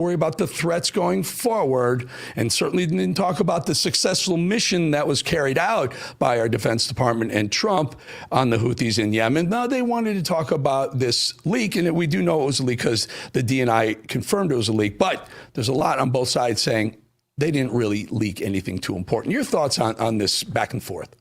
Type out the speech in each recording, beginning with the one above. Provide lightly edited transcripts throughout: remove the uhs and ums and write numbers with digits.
worry about the threats going forward, and certainly didn't talk about the successful mission that was carried out by our Defense Department and Trump on the Houthis in Yemen. No, they wanted to talk about this leak, and we do know it was a leak because the DNI confirmed it was a leak, but there's a lot on both sides saying they didn't really leak anything too important. Your thoughts on this back and forth?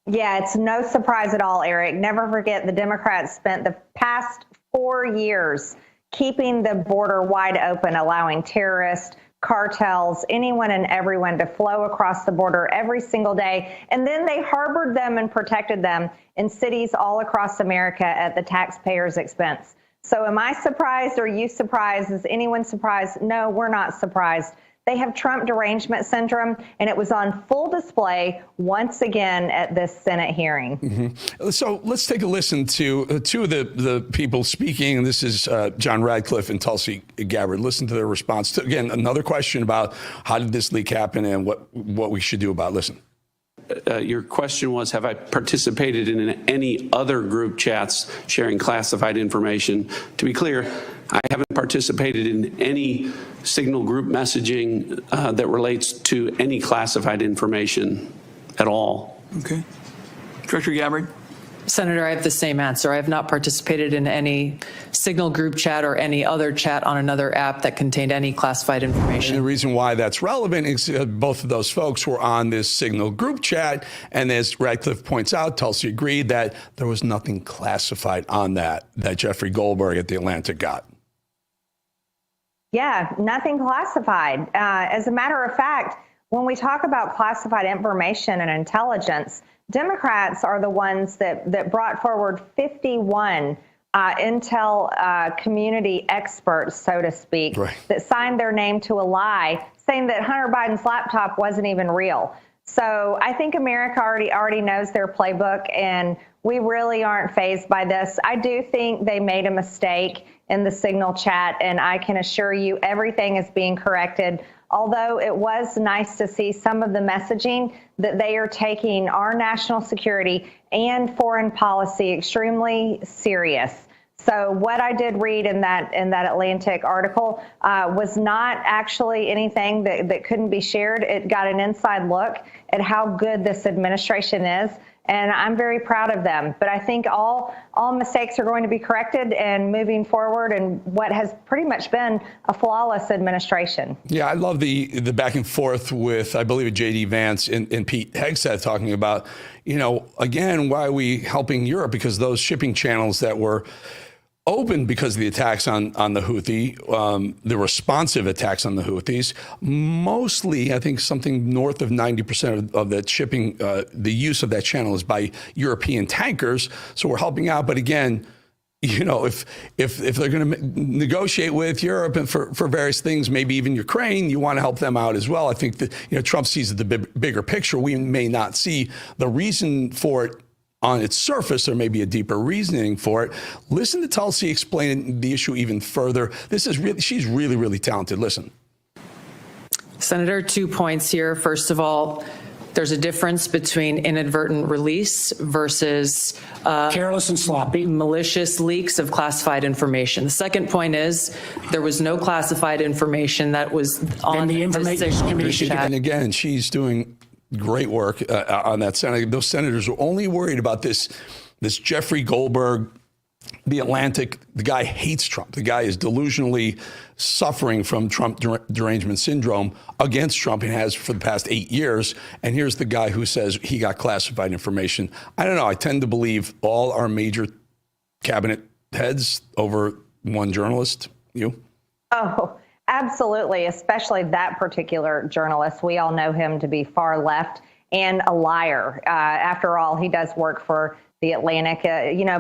Yeah, it's no surprise at all, Eric. Never forget the Democrats spent the past 4 years keeping the border wide open, allowing terrorists, cartels, anyone and everyone to flow across the border every single day. And then they harbored them and protected them in cities all across America at the taxpayers' expense. So am I surprised? Are you surprised? Is anyone surprised? No, we're not surprised. They have Trump derangement syndrome, and it was on full display once again at this Senate hearing. Mm-hmm. So let's take a listen to two of the people speaking, and this is John Radcliffe and Tulsi Gabbard. Listen to their response to, again, another question about how did this leak happen and what we should do about it. Listen. Your question was, have I participated in any other group chats sharing classified information? To be clear, I haven't participated in any signal group messaging that relates to any classified information at all. Okay. Director Gabbard. Senator, I have the same answer. I have not participated in any signal group chat or any other chat on another app that contained any classified information. And the reason why that's relevant is both of those folks were on this signal group chat. And as Radcliffe points out, Tulsi agreed that there was nothing classified on that Jeffrey Goldberg at The Atlantic got. Yeah, nothing classified. As a matter of fact, when we talk about classified information and intelligence, Democrats are the ones that brought forward 51 intel community experts, so to speak, right, that signed their name to a lie, saying that Hunter Biden's laptop wasn't even real. So I think America already knows their playbook, and we really aren't fazed by this. I do think they made a mistake in the signal chat, and I can assure you everything is being corrected. Although it was nice to see some of the messaging that they are taking our national security and foreign policy extremely serious. So what I did read in that Atlantic article was not actually anything that couldn't be shared. It got an inside look at how good this administration is, and I'm very proud of them. But I think all mistakes are going to be corrected and moving forward in what has pretty much been a flawless administration. Yeah, I love the back and forth with, I believe, J.D. Vance and Pete Hegseth talking about, again, why are we helping Europe? Because those shipping channels that were open because of the attacks on the Houthi, the responsive attacks on the Houthis, mostly, I think something north of 90% of that shipping, the use of that channel is by European tankers. So we're helping out. But again, if they're going to negotiate with Europe and for various things, maybe even Ukraine, you want to help them out as well. I think that, Trump sees the bigger picture. We may not see the reason for it on its surface. There may be a deeper reasoning for it. Listen to Tulsi explain the issue even further. She's really, really talented. Listen. Senator, 2 points here. First of all, there's a difference between inadvertent release versus careless and sloppy, malicious leaks of classified information. The second point is there was no classified information that was on the information commission. And again, she's doing great work on that Senate. Those senators are only worried about this Jeffrey Goldberg, The Atlantic. The guy hates Trump. The guy is delusionally suffering from Trump derangement syndrome against Trump and has for the past 8 years. And here's the guy who says he got classified information. I don't know. I tend to believe all our major cabinet heads over one journalist. You? Oh, absolutely, especially that particular journalist. We all know him to be far left and a liar. After all, he does work for The Atlantic,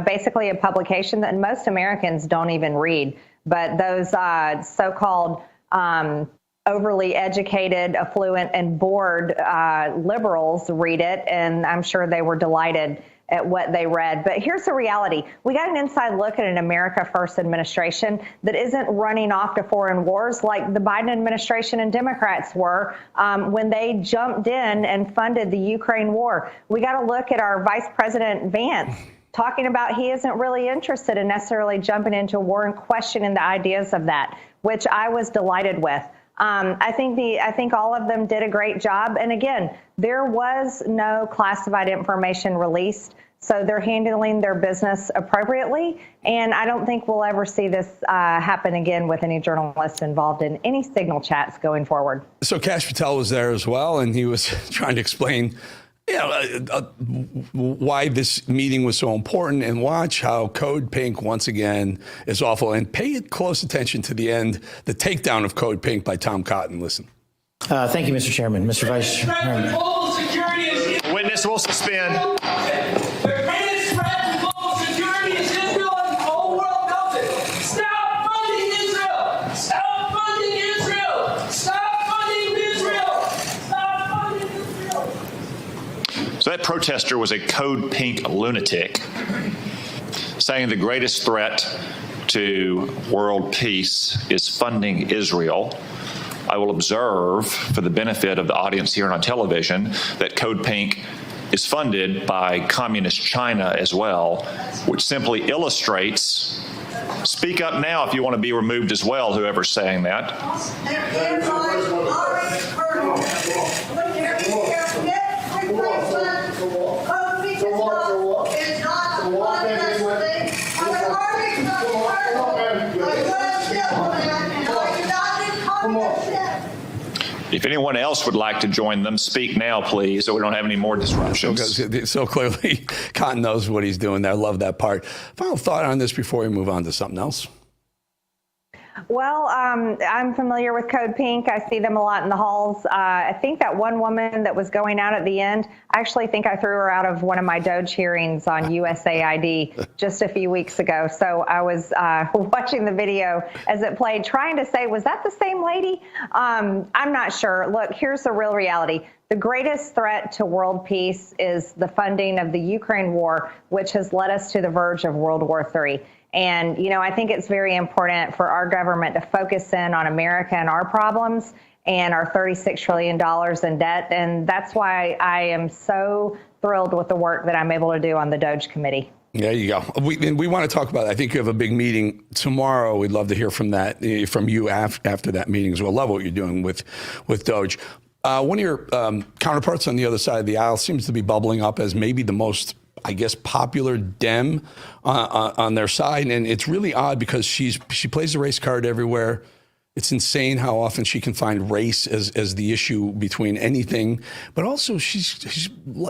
basically a publication that most Americans don't even read. But those so-called overly educated, affluent, and bored liberals read it, and I'm sure they were delighted at what they read. But here's the reality. We got an inside look at an America First administration that isn't running off to foreign wars like the Biden administration and Democrats were when they jumped in and funded the Ukraine war. We got to look at our Vice President Vance talking about he isn't really interested in necessarily jumping into a war and questioning the ideas of that. which I was delighted with. I think all of them did a great job. And again, there was no classified information released, so they're handling their business appropriately. And I don't think we'll ever see this happen again with any journalists involved in any signal chats going forward. So Kash Patel was there as well, and he was trying to explain why this meeting was so important, and watch how Code Pink once again is awful. And pay close attention to the end, the takedown of Code Pink by Tom Cotton. Listen. Thank you, Mr. Chairman. Mr. Vice Chairman. Witness will suspend. The greatest threat to global security is Israel, and the whole world knows it. Stop funding Israel! Stop funding Israel! Stop funding Israel! Stop funding Israel! So that protester was a Code Pink lunatic saying the greatest threat to world peace is funding Israel. I will observe, for the benefit of the audience here on television, that Code Pink is funded by communist China as well, which simply illustrates, speak up now if you want to be removed as well, whoever's saying that. If anyone else would like to join them, speak now, please, so we don't have any more disruptions. So clearly, Cotton knows what he's doing there. I love that part. Final thought on this before we move on to something else. Well, I'm familiar with Code Pink. I see them a lot in the halls. I think that one woman that was going out at the end, I actually think I threw her out of one of my Doge hearings on USAID just a few weeks ago. So I was watching the video as it played, trying to say, was that the same lady? I'm not sure. Look, here's the real reality. The greatest threat to world peace is the funding of the Ukraine war, which has led us to the verge of World War III. And, you know, I think it's very important for our government to focus in on America and our problems and our $36 trillion in debt. And that's why I am so thrilled with the work that I'm able to do on the Doge Committee. There you go. We want to talk about it. I think you have a big meeting tomorrow. We'd love to hear from you after that meeting as well. Love what you're doing with Doge. One of your counterparts on the other side of the aisle seems to be bubbling up as maybe the most, I guess, popular Dem on their side. And it's really odd because she plays the race card everywhere. It's insane how often she can find race as the issue between anything. But also she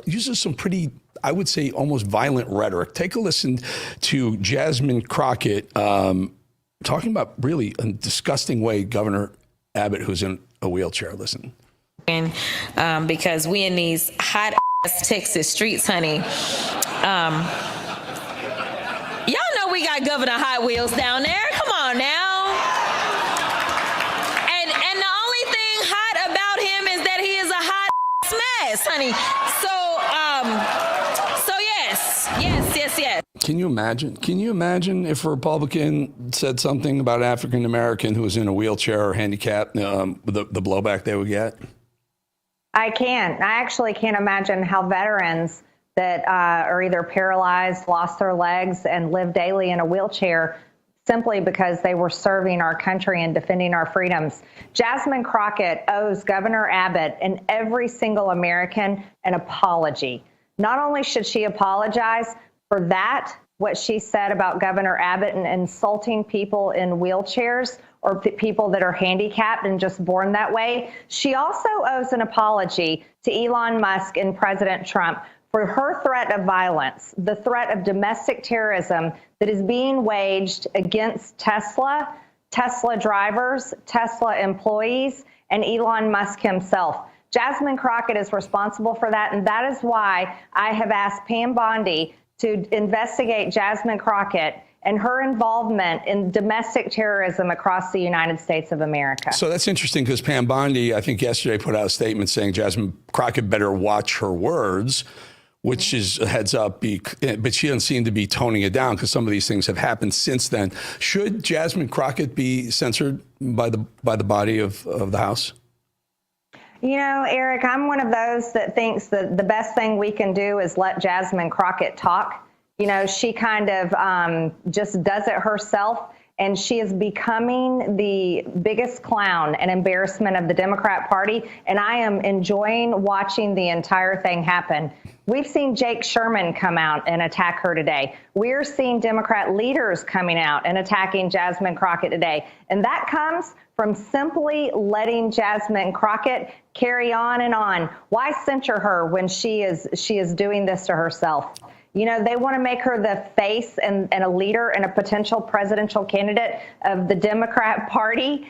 uses some pretty, I would say, almost violent rhetoric. Take a listen to Jasmine Crockett talking about really a disgusting way Governor Abbott, who's in a wheelchair. Listen. Because we in these hot ass Texas streets, honey. Y'all know we got Governor Hot Wheels down there. Come on now. And the only thing hot about him is that he is a hot mess, honey. So yes. Can you imagine? Can you imagine if a Republican said something about African American who was in a wheelchair or handicapped, the blowback they would get? I can. I actually can't imagine how veterans that are either paralyzed, lost their legs, and live daily in a wheelchair simply because they were serving our country and defending our freedoms. Jasmine Crockett owes Governor Abbott and every single American an apology. Not only should she apologize for that, what she said about Governor Abbott and insulting people in wheelchairs or people that are handicapped and just born that way, she also owes an apology to Elon Musk and President Trump for her threat of violence, the threat of domestic terrorism that is being waged against Tesla drivers, Tesla employees, and Elon Musk himself. Jasmine Crockett is responsible for that, and that is why I have asked Pam Bondi to investigate Jasmine Crockett and her involvement in domestic terrorism across the United States of America. So that's interesting because Pam Bondi, I think yesterday, put out a statement saying Jasmine Crockett better watch her words, which is a heads up, but she doesn't seem to be toning it down because some of these things have happened since then. Should Jasmine Crockett be censored by the body of the House? You know, Eric, I'm one of those that thinks that the best thing we can do is let Jasmine Crockett talk. You know, she kind of just does it herself. and she is becoming the biggest clown and embarrassment of the Democrat Party, and I am enjoying watching the entire thing happen. We've seen Jake Sherman come out and attack her today. We're seeing Democrat leaders coming out and attacking Jasmine Crockett today, and that comes from simply letting Jasmine Crockett carry on and on. Why censure her when she is doing this to herself? You know, they want to make her the face and a leader and a potential presidential candidate of the Democrat Party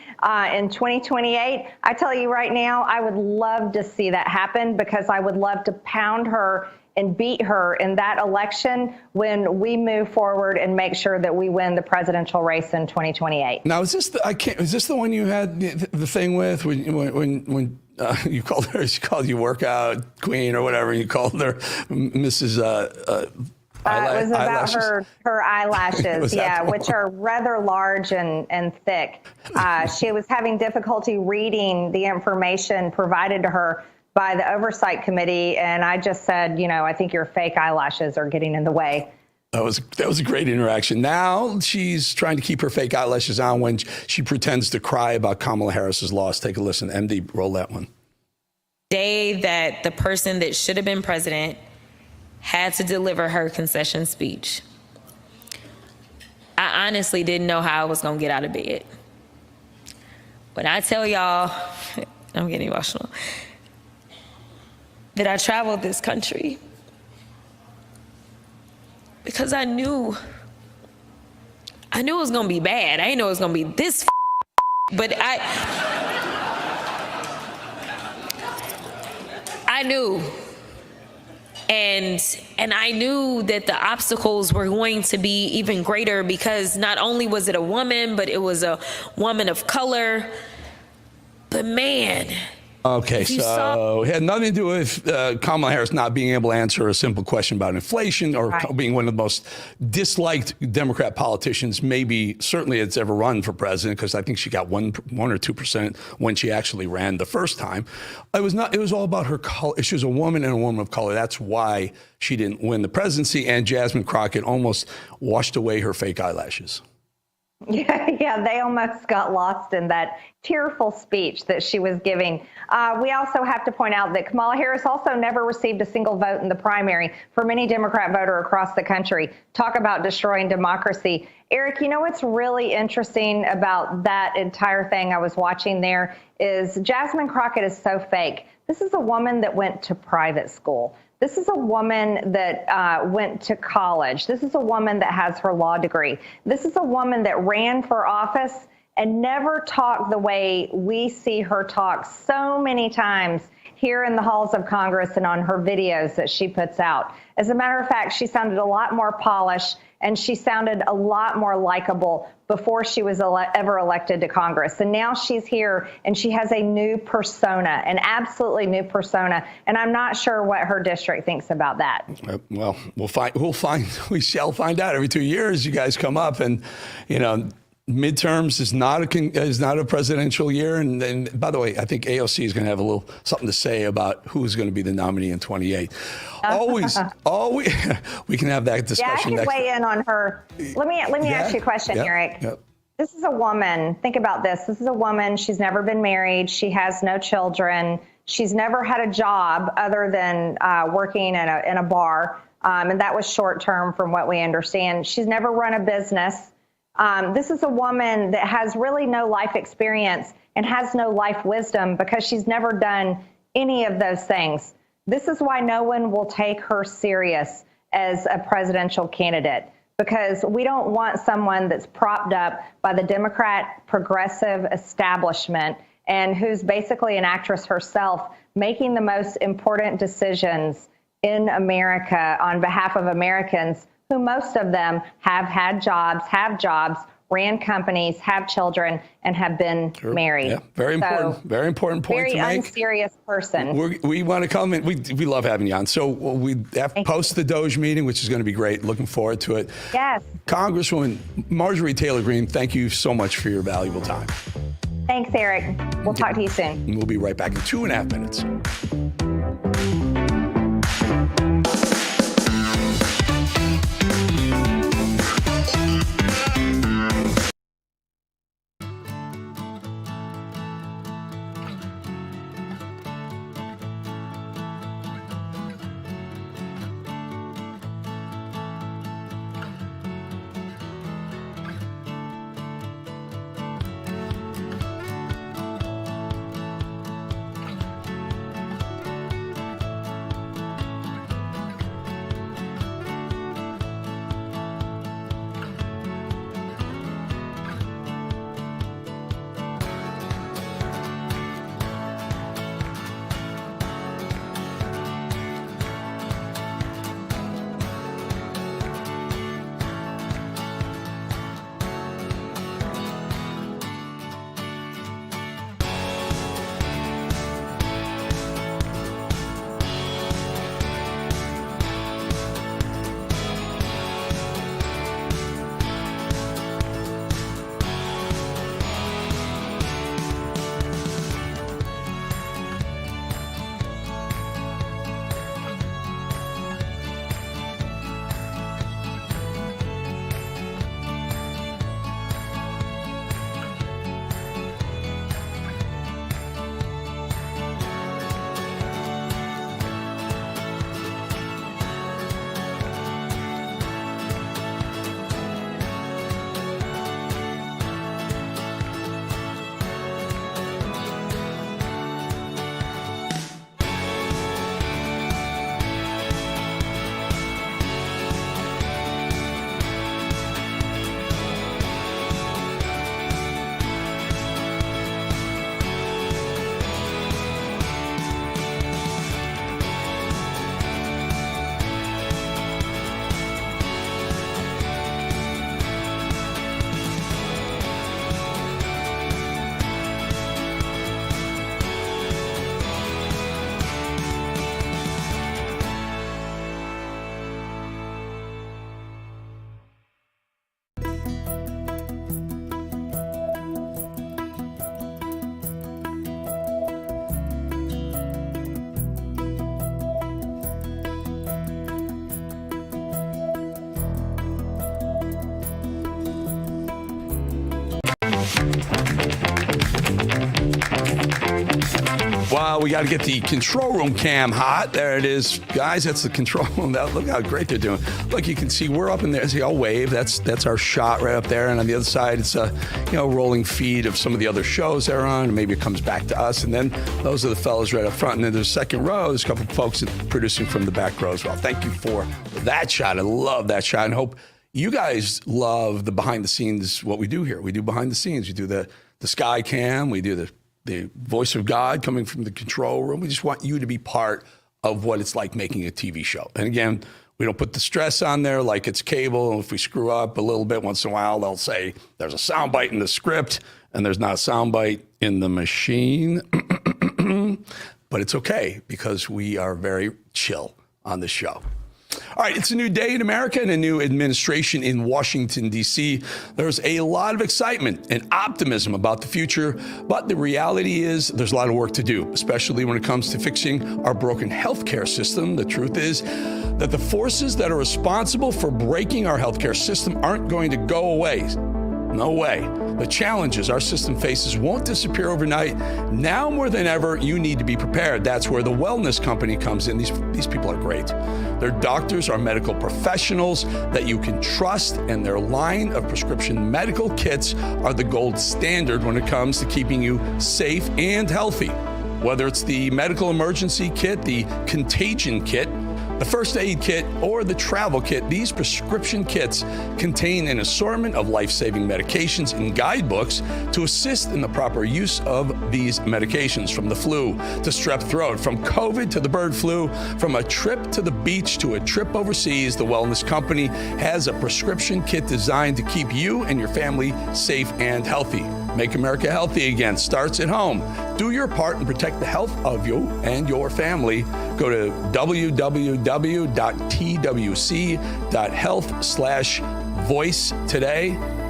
in 2028. I tell you right now, I would love to see that happen, because I would love to pound her and beat her in that election when we move forward and make sure that we win the presidential race in 2028. Now, is this the one you had the thing with when you called her? She called you workout queen or whatever. And you called her Mrs. It was about her eyelashes, which are rather large and thick. She was having difficulty reading the information provided to her by the Oversight Committee, and I just said, you know, I think your fake eyelashes are getting in the way. That was a great interaction. Now she's trying to keep her fake eyelashes on when she pretends to cry about Kamala Harris's loss. Take a listen. MD, roll that one. Day that the person that should have been president had to deliver her concession speech, I honestly didn't know how I was going to get out of bed. When I tell y'all, I'm getting emotional, that I traveled this country because I knew it was going to be bad. I didn't know it was going to be this but I knew. And I knew that the obstacles were going to be even greater, because not only was it a woman, but it was a woman of color. But man. Okay, so it had nothing to do with Kamala Harris not being able to answer a simple question about inflation, or being one of the most disliked Democrat politicians, maybe certainly it's ever run for president, because I think she got 1 or 2% when she actually ran the first time. It was all about her color. She was a woman and a woman of color. That's why she didn't win the presidency, and Jasmine Crockett almost washed away her fake eyelashes. Yeah, they almost got lost in that tearful speech that she was giving. We also have to point out that Kamala Harris also never received a single vote in the primary from any Democrat voter across the country. Talk about destroying democracy. Eric, you know what's really interesting about that entire thing I was watching there is Jasmine Crockett is so fake. This is a woman that went to private school. This is a woman that went to college. This is a woman that has her law degree. This is a woman that ran for office and never talked the way we see her talk so many times here in the halls of Congress and on her videos that she puts out. As a matter of fact, she sounded a lot more polished, and she sounded a lot more likable before she was ever elected to Congress. And now she's here, and she has a new persona, an absolutely new persona. And I'm not sure what her district thinks about that. Well, we shall find out. Every 2 years, you guys come up, and, you know, midterms is not a presidential year. And by the way, I think AOC is going to have a little something to say about who's going to be the nominee in 28. Always, we can have that discussion. Yeah, I can weigh in on her. Let me ask you a question, Eric. Yep. This is a woman. Think about this. This is a woman. She's never been married. She has no children. She's never had a job other than working in a bar. And that was short term from what we understand. She's never run a business. This is a woman that has really no life experience and has no life wisdom, because she's never done any of those things. This is why no one will take her serious as a presidential candidate, because we don't want someone that's propped up by the Democrat progressive establishment and who's basically an actress herself, making the most important decisions in America on behalf of Americans, who most of them have had jobs, have jobs, ran companies, have children, and have been married. Yeah, very important. Very important point to make. Very unserious person. We want to come in. We love having you on. So we have to post the Doge meeting, which is going to be great. Looking forward to it. Yes. Congresswoman Marjorie Taylor Greene, thank you so much for your valuable time. Thanks, Eric. We'll talk to you soon. We'll be right back in 2.5 minutes. Wow, we got to get the control room cam hot. There it is. Guys, that's the control room. Look how great they're doing. Look, you can see we're up in there. See, I'll wave. That's our shot right up there. And on the other side, it's a rolling feed of some of the other shows they're on. And maybe it comes back to us. And then those are the fellas right up front. And then there's second row. There's a couple of folks producing from the back row as well. Thank you for that shot. I love that shot and hope you guys love the behind the scenes, what we do here. We do behind the scenes. We do the sky cam. We do the voice of God coming from the control room. We just want you to be part of what it's like making a TV show. And again, we don't put the stress on there like it's cable. If we screw up a little bit once in a while, they'll say there's a soundbite in the script and there's not a soundbite in the machine. But it's okay because we are very chill on the show. All right, it's a new day in America and a new administration in Washington, D.C. There's a lot of excitement and optimism about the future, but the reality is there's a lot of work to do, especially when it comes to fixing our broken healthcare system. The truth is that the forces that are responsible for breaking our healthcare system aren't going to go away. No way. The challenges our system faces won't disappear overnight. Now more than ever, you need to be prepared. That's where the Wellness Company comes in. These people are great. Their doctors are medical professionals that you can trust, and their line of prescription medical kits are the gold standard when it comes to keeping you safe and healthy. Whether it's the medical emergency kit, the contagion kit, the first aid kit, or the travel kit, these prescription kits contain an assortment of life-saving medications and guidebooks to assist in the proper use of these medications, from the flu to strep throat, from COVID to the bird flu, from a trip to the beach to a trip overseas. The Wellness Company has a prescription kit designed to keep you and your family safe and healthy. Make America healthy again starts at home. Do your part and protect the health of you and your family. Go to www.twc.health/voice today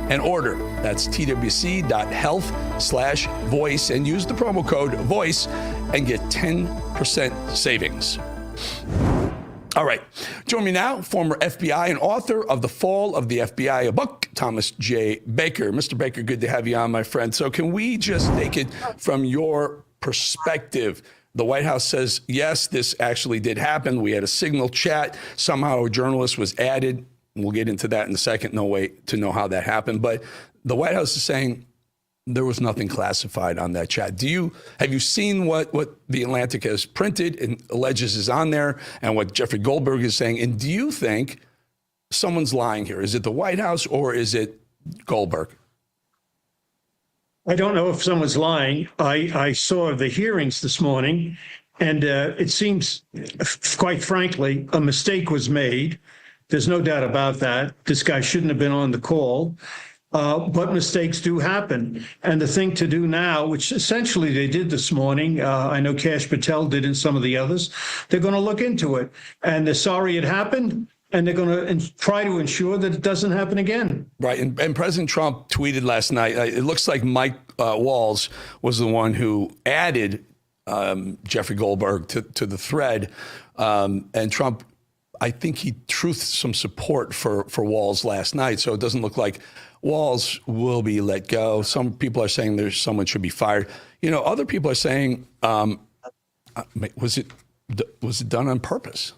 and order. That's twc.health/voice and use the promo code VOICE and get 10% savings. All right. Join me now, former FBI and author of The Fall of the FBI, a book, Thomas J. Baker. Mr. Baker, good to have you on, my friend. So can we just take it from your perspective? The White House says, yes, this actually did happen. We had a signal chat. Somehow a journalist was added. We'll get into that in a second. No way to know how that happened. But the White House is saying there was nothing classified on that chat. Have you seen what The Atlantic has printed and alleges is on there and what Jeffrey Goldberg is saying? And do you think someone's lying here? Is it the White House or is it Goldberg? I don't know if someone's lying. I saw the hearings this morning, and it seems, quite frankly, a mistake was made. There's no doubt about that. This guy shouldn't have been on the call. But mistakes do happen. And the thing to do now, which essentially they did this morning, I know Kash Patel did and some of the others, they're going to look into it. And they're sorry it happened, and they're going to try to ensure that it doesn't happen again. Right. And President Trump tweeted last night, it looks like Mike Walls was the one who added Jeffrey Goldberg to the thread. And Trump, I think he truthed some support for Walls last night. So it doesn't look like Walls will be let go. Some people are saying someone should be fired. Other people are saying, was it done on purpose?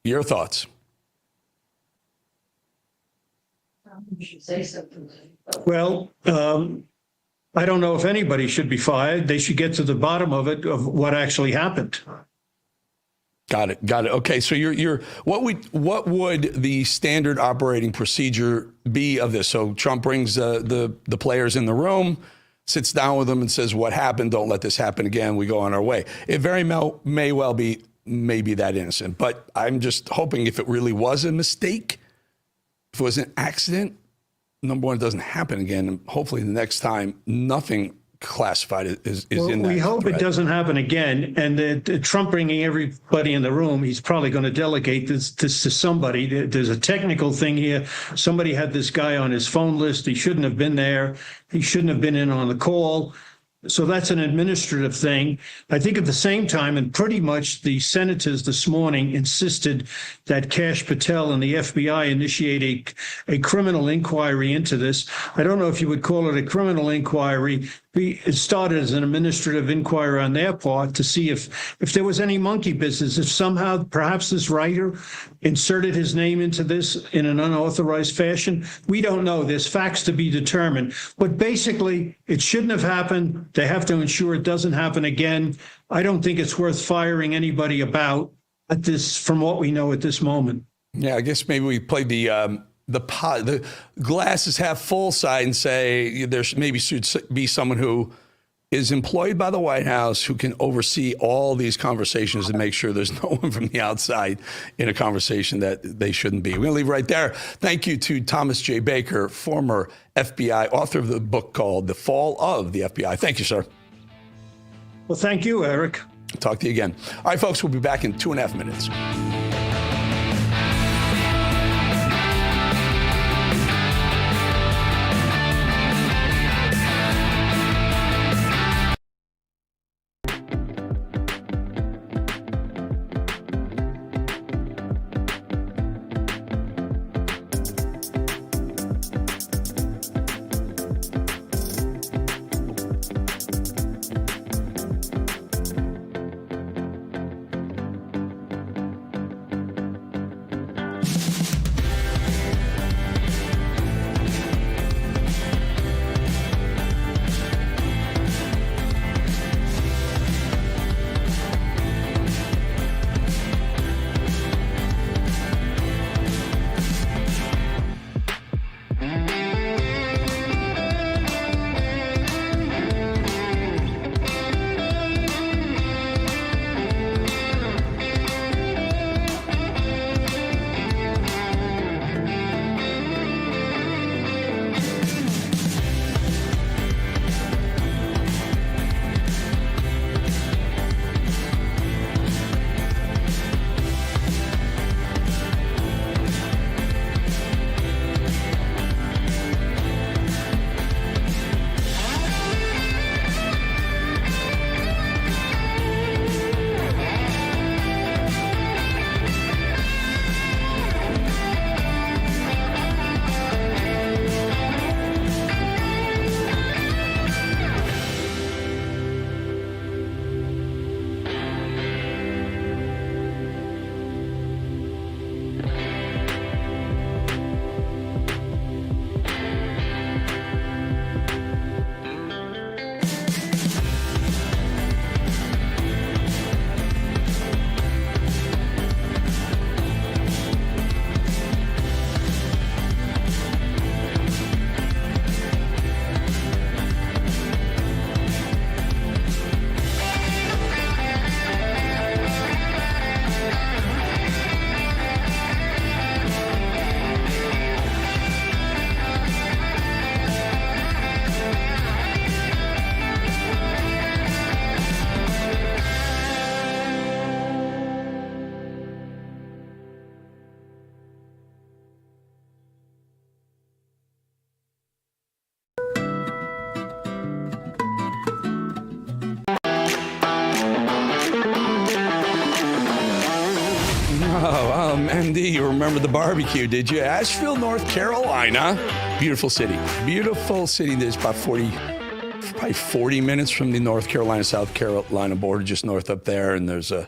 Your thoughts? Well, I don't know if anybody should be fired. They should get to the bottom of it, of what actually happened. Got it. Okay, so what would the standard operating procedure be of this? So Trump brings the players in the room, sits down with them and says, what happened? Don't let this happen again. We go on our way. It very may well be maybe that innocent, but I'm just hoping if it really was a mistake, if it was an accident, number one, it doesn't happen again. And hopefully the next time nothing classified is in that. We hope thread. It doesn't happen again. And Trump bringing everybody in the room, he's probably going to delegate this to somebody. There's a technical thing here. Somebody had this guy on his phone list. He shouldn't have been there. He shouldn't have been in on the call. So that's an administrative thing. I think at the same time, and pretty much the senators this morning insisted that Kash Patel and the FBI initiate a criminal inquiry into this. I don't know if you would call it a criminal inquiry. It started as an administrative inquiry on their part to see if there was any monkey business, if somehow perhaps this writer inserted his name into this in an unauthorized fashion. We don't know. There's facts to be determined. But basically, it shouldn't have happened. They have to ensure it doesn't happen again. I don't think it's worth firing anybody about at this, from what we know at this moment. Yeah, I guess maybe we played the glass is half full side and say there maybe should be someone who is employed by the White House who can oversee all these conversations and make sure there's no one from the outside in a conversation that they shouldn't be. We're going to leave right there. Thank you to Thomas J. Baker, former FBI, author of the book called The Fall of the FBI. Thank you, sir. Well, thank you, Eric. Talk to you again. All right, folks, we'll be back in 2.5 minutes. MD, you remember the barbecue, did you? Asheville, North Carolina. Beautiful city. Beautiful city. There's about 40 minutes from the North Carolina, South Carolina border, just north up there. And there's a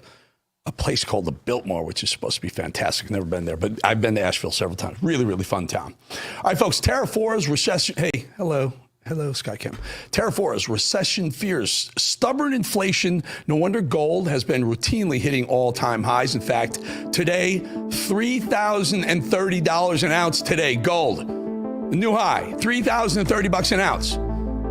place called the Biltmore, which is supposed to be fantastic. Never been there, but I've been to Asheville several times. Really, really fun town. All right, folks, Terra 4's recession. Hey, hello. Hello, SkyCam. Terra 4's recession fears, stubborn inflation. No wonder gold has been routinely hitting all-time highs. In fact, today, $3,030 an ounce today, gold. The new high, $3,030 an ounce.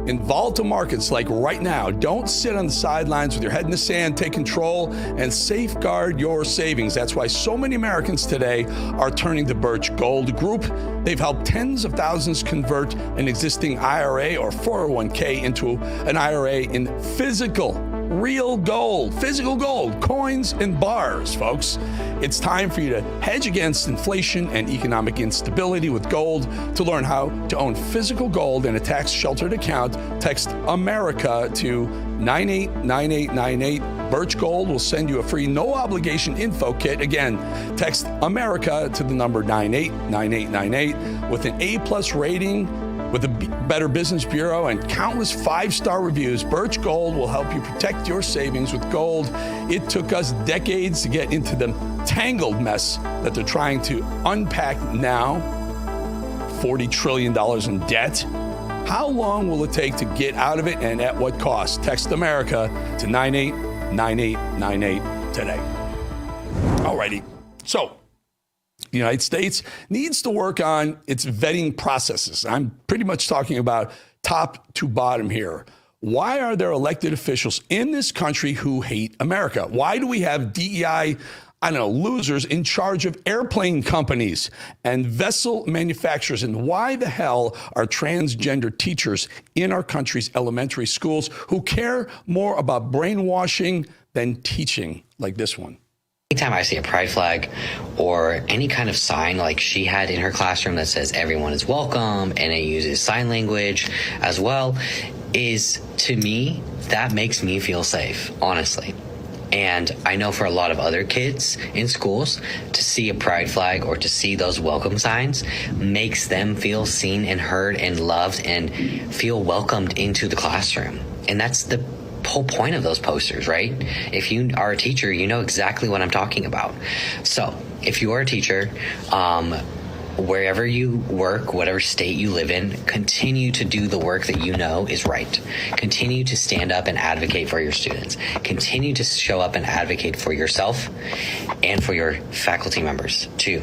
In volatile markets like right now, don't sit on the sidelines with your head in the sand. Take control and safeguard your savings. That's why so many Americans today are turning to Birch Gold Group. They've helped tens of thousands convert an existing IRA or 401k into an IRA in physical real gold, physical gold, coins and bars, folks. It's time for you to hedge against inflation and economic instability with gold. To learn how to own physical gold in a tax-sheltered account, text America to 989898. Birch Gold will send you a free no-obligation info kit. Again, text America to the number 989898. With an A+ rating, with the Better Business Bureau and countless 5-star reviews, Birch Gold will help you protect your savings with gold. It took us decades to get into the tangled mess that they're trying to unpack now. $40 trillion in debt. How long will it take to get out of it, and at what cost? Text America to 989898 today. Alrighty. So, the United States needs to work on its vetting processes. I'm pretty much talking about top to bottom here. Why are there elected officials in this country who hate America? Why do we have DEI, losers in charge of airplane companies and vessel manufacturers? And why the hell are transgender teachers in our country's elementary schools who care more about brainwashing than teaching like this one? Anytime I see a pride flag or any kind of sign like she had in her classroom that says everyone is welcome and it uses sign language as well, is, to me, that makes me feel safe, honestly. And I know for a lot of other kids in schools, to see a pride flag or to see those welcome signs makes them feel seen and heard and loved and feel welcomed into the classroom. And that's the whole point of those posters, right? If you are a teacher, you know exactly what I'm talking about. So if you are a teacher, wherever you work, whatever state you live in, continue to do the work that you know is right. Continue to stand up and advocate for your students. Continue to show up and advocate for yourself and for your faculty members too.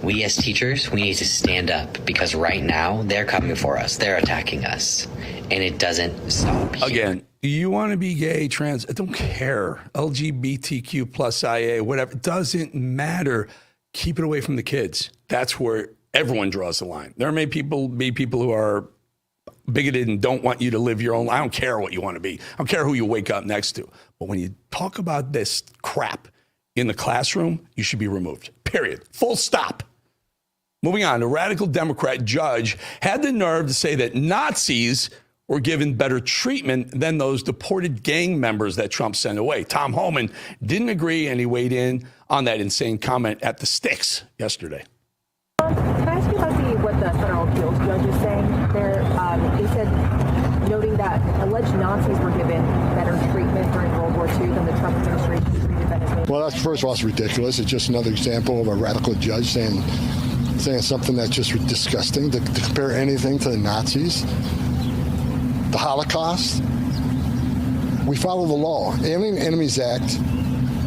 We as teachers, we need to stand up because right now they're coming for us. They're attacking us, and it doesn't stop. Again, you want to be gay, trans, I don't care. LGBTQ plus IA, whatever, it doesn't matter. Keep it away from the kids. That's where everyone draws the line. There may be people who are bigoted and don't want you to live your own life. I don't care what you want to be. I don't care who you wake up next to. But when you talk about this crap in the classroom, you should be removed. Period. Full stop. Moving on, a radical Democrat judge had the nerve to say that Nazis were given better treatment than those deported gang members that Trump sent away. Tom Homan didn't agree, and he weighed in on that insane comment at the Sticks yesterday. Can I ask you about what the federal appeals judge is saying there? He said, noting that alleged Nazis were given better treatment during World War II than the Trump administration treated Venezuela. Well, that's, first of all, it's ridiculous. It's just another example of a radical judge saying something that's just disgusting, to compare anything to the Nazis. The Holocaust. We follow the law. Alien Enemies Act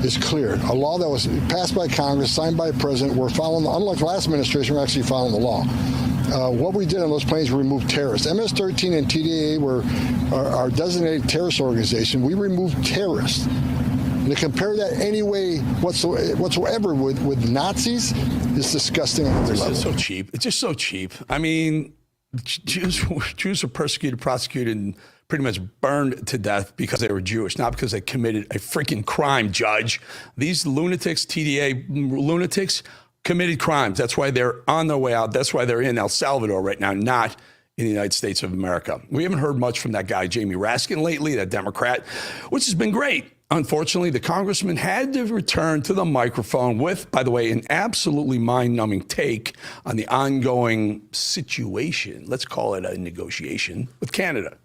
is clear. A law that was passed by Congress, signed by the president. We're following, unlike the last administration, we're actually following the law. What we did on those planes, we removed terrorists. MS-13 and TDA were our designated terrorist organization. We removed terrorists. And to compare that any way whatsoever with Nazis is disgusting on every level. It's so cheap. It's just so cheap. I mean, Jews were persecuted, prosecuted, and pretty much burned to death because they were Jewish, not because they committed a freaking crime, Judge. These lunatics, TDA lunatics, committed crimes. That's why they're on their way out. That's why they're in El Salvador right now, not in the United States of America. We haven't heard much from that guy, Jamie Raskin, lately, that Democrat, which has been great. Unfortunately, the congressman had to return to the microphone with, by the way, an absolutely mind-numbing take on the ongoing situation. Let's call it a negotiation with Canada.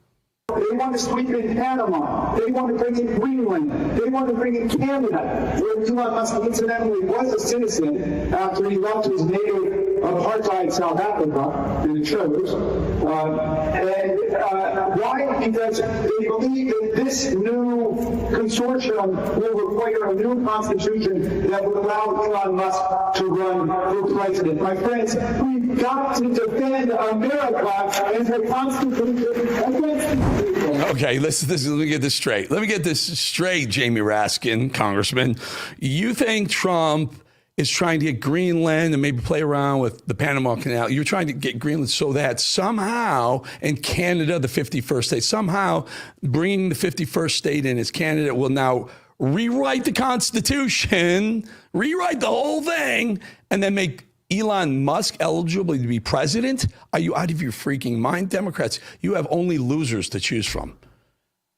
They want to sweep in Panama. They want to bring in Greenland. They want to bring in Canada, where Elon Musk incidentally was a citizen after he left his native apartheid South Africa, and it shows. Why? Because they believe that this new consortium will require a new constitution that would allow Elon Musk to run for president. My friends, we've got to defend America as a constitution against. Okay, let me get this straight. Let me get this straight, Jamie Raskin, Congressman. You think Trump is trying to get Greenland and maybe play around with the Panama Canal. You're trying to get Greenland so that somehow, in Canada, the 51st state, somehow bringing the 51st state in as Canada will now rewrite the Constitution, rewrite the whole thing, and then make Elon Musk eligible to be president? Are you out of your freaking mind, Democrats? You have only losers to choose from.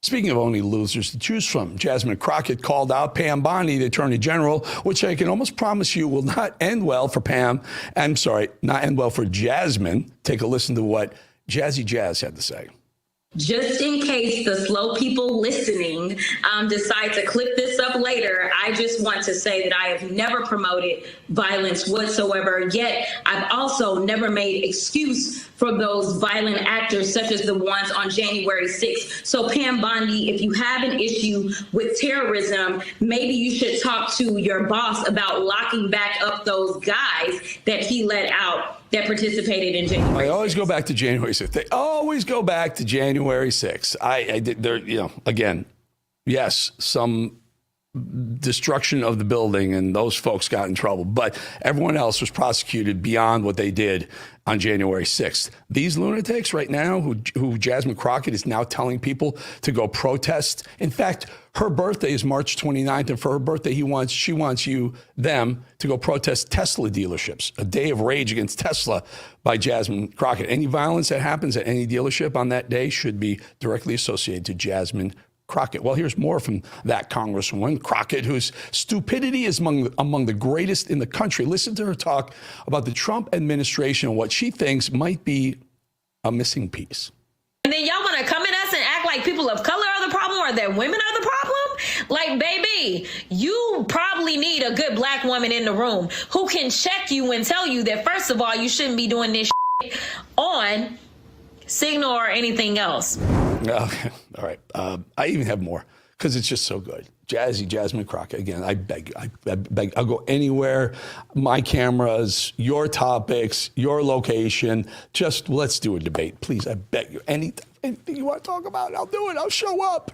Speaking of only losers to choose from, Jasmine Crockett called out Pam Bondi, the Attorney General, which I can almost promise you will not end well for Pam. I'm sorry, not end well for Jasmine. Take a listen to what Jazzy Jazz had to say. Just in case the slow people listening decide to clip this up later, I just want to say that I have never promoted violence whatsoever, yet I've also never made excuse for those violent actors such as the ones on January 6th. So Pam Bondi, if you have an issue with terrorism, maybe you should talk to your boss about locking back up those guys that he let out that participated in January 6th. I always go back to January 6th. They always go back to January 6th. I did there, again, yes, some destruction of the building and those folks got in trouble, but everyone else was prosecuted beyond what they did on January 6th. These lunatics right now who Jasmine Crockett is now telling people to go protest. In fact, her birthday is March 29th, and for her birthday, she wants them to go protest Tesla dealerships. A day of rage against Tesla by Jasmine Crockett. Any violence that happens at any dealership on that day should be directly associated to Jasmine Crockett. Well, here's more from that Congresswoman Crockett, whose stupidity is among the greatest in the country. Listen to her talk about the Trump administration and what she thinks might be a missing piece. And then y'all want to come at us and act like people of color are the problem or that women are the problem? Like, baby, you probably need a good black woman in the room who can check you and tell you that, first of all, you shouldn't be doing this shit on Signal or anything else. Okay. All right. I even have more because it's just so good. Jasmine Crockett. Again, I beg you. I'll go anywhere. My cameras, your topics, your location. Just let's do a debate. Please, I beg you. Anything you want to talk about, I'll do it. I'll show up.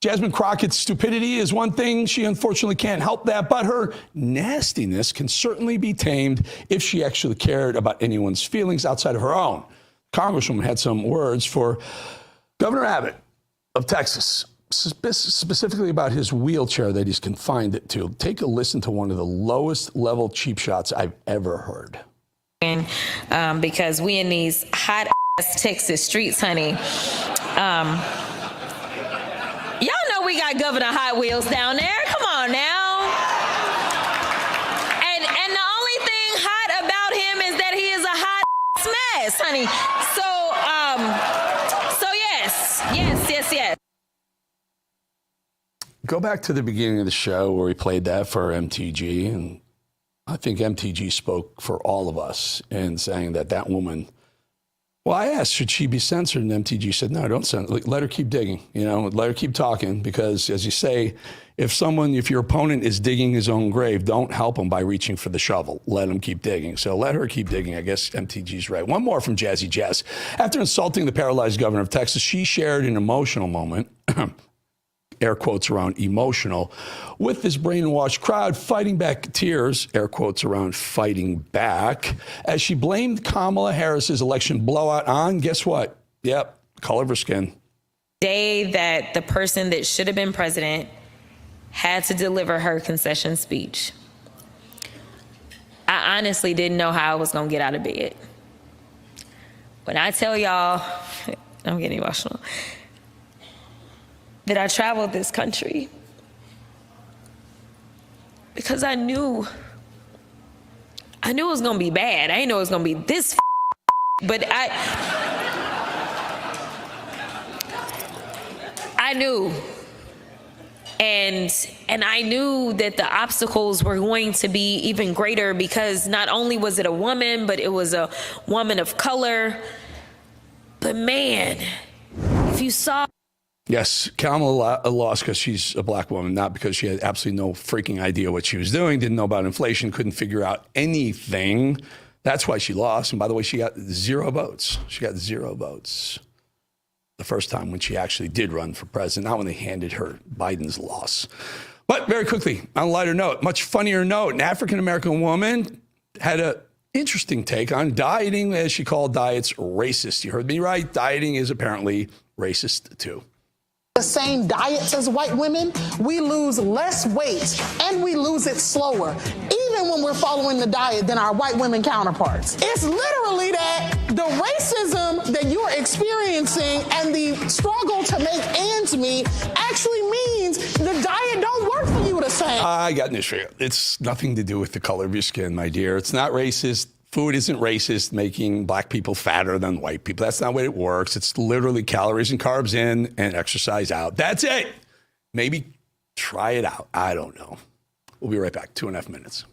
Jasmine Crockett's stupidity is one thing. She unfortunately can't help that, but her nastiness can certainly be tamed if she actually cared about anyone's feelings outside of her own. Congresswoman had some words for Governor Abbott of Texas, specifically about his wheelchair that he's confined it to. Take a listen to one of the lowest level cheap shots I've ever heard. Because we in these hot ass Texas streets, honey. Y'all know we got Governor Hot Wheels down there. Come on now. And the only thing hot about him is that he is a hot mess, honey. So yes. Go back to the beginning of the show where we played that for MTG, and I think MTG spoke for all of us in saying that woman. Well, I asked, should she be censored? And MTG said, no, don't censor. Let her keep digging. Let her keep talking, because as you say, if your opponent is digging his own grave, don't help him by reaching for the shovel. Let him keep digging. So let her keep digging. I guess MTG's right. One more from Jazzy Jazz. After insulting the paralyzed governor of Texas, she shared an emotional moment, air quotes around emotional, with this brainwashed crowd fighting back tears, air quotes around fighting back, as she blamed Kamala Harris's election blowout on, guess what? Yep, color of her skin. Day that the person that should have been president had to deliver her concession speech. I honestly didn't know how I was going to get out of bed. When I tell y'all, I'm getting emotional, that I traveled this country because I knew it was going to be bad. I didn't know it was going to be this but I knew. And I knew that the obstacles were going to be even greater because not only was it a woman, but it was a woman of color. But man, if you saw... Yes, Kamala lost because she's a black woman, not because she had absolutely no freaking idea what she was doing, didn't know about inflation, couldn't figure out anything. That's why she lost. And by the way, she got 0 votes. She got 0 votes the first time when she actually did run for president, not when they handed her Biden's loss. But very quickly, on a lighter note, much funnier note, an African-American woman had an interesting take on dieting, as she called diets racist. You heard me right. Dieting is apparently racist too. The same diets as white women, we lose less weight and we lose it slower, even when we're following the diet than our white women counterparts. It's literally that the racism that you're experiencing and the struggle to make ends meet actually means the diet don't work for you the same. I got news for you. It's nothing to do with the color of your skin, my dear. It's not racist. Food isn't racist, making black people fatter than white people. That's not the way it works. It's literally calories and carbs in and exercise out. That's it. Maybe try it out. I don't know. We'll be right back. 2.5 minutes.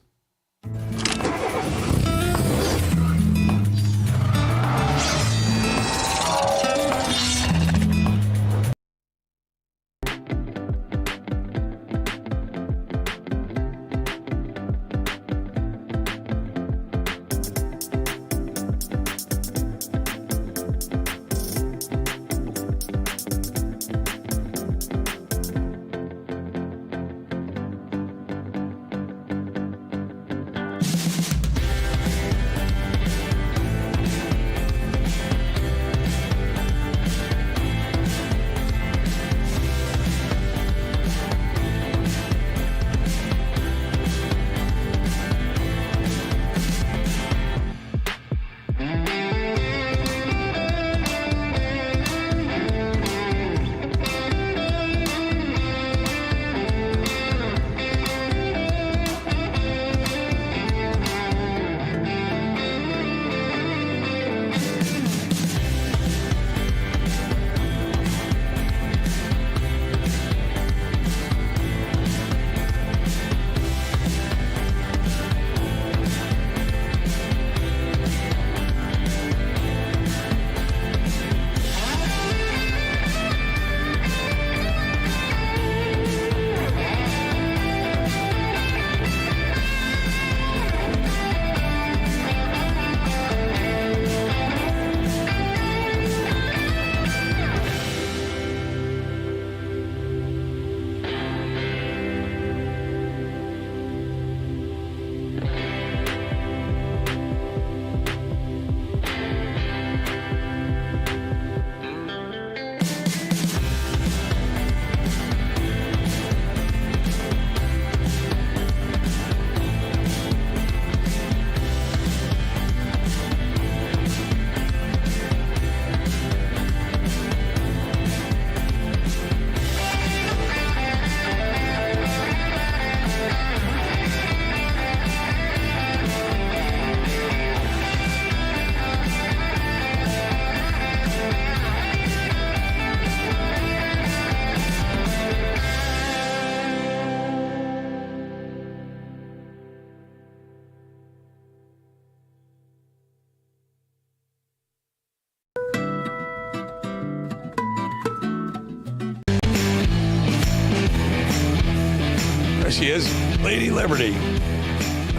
She is Lady Liberty.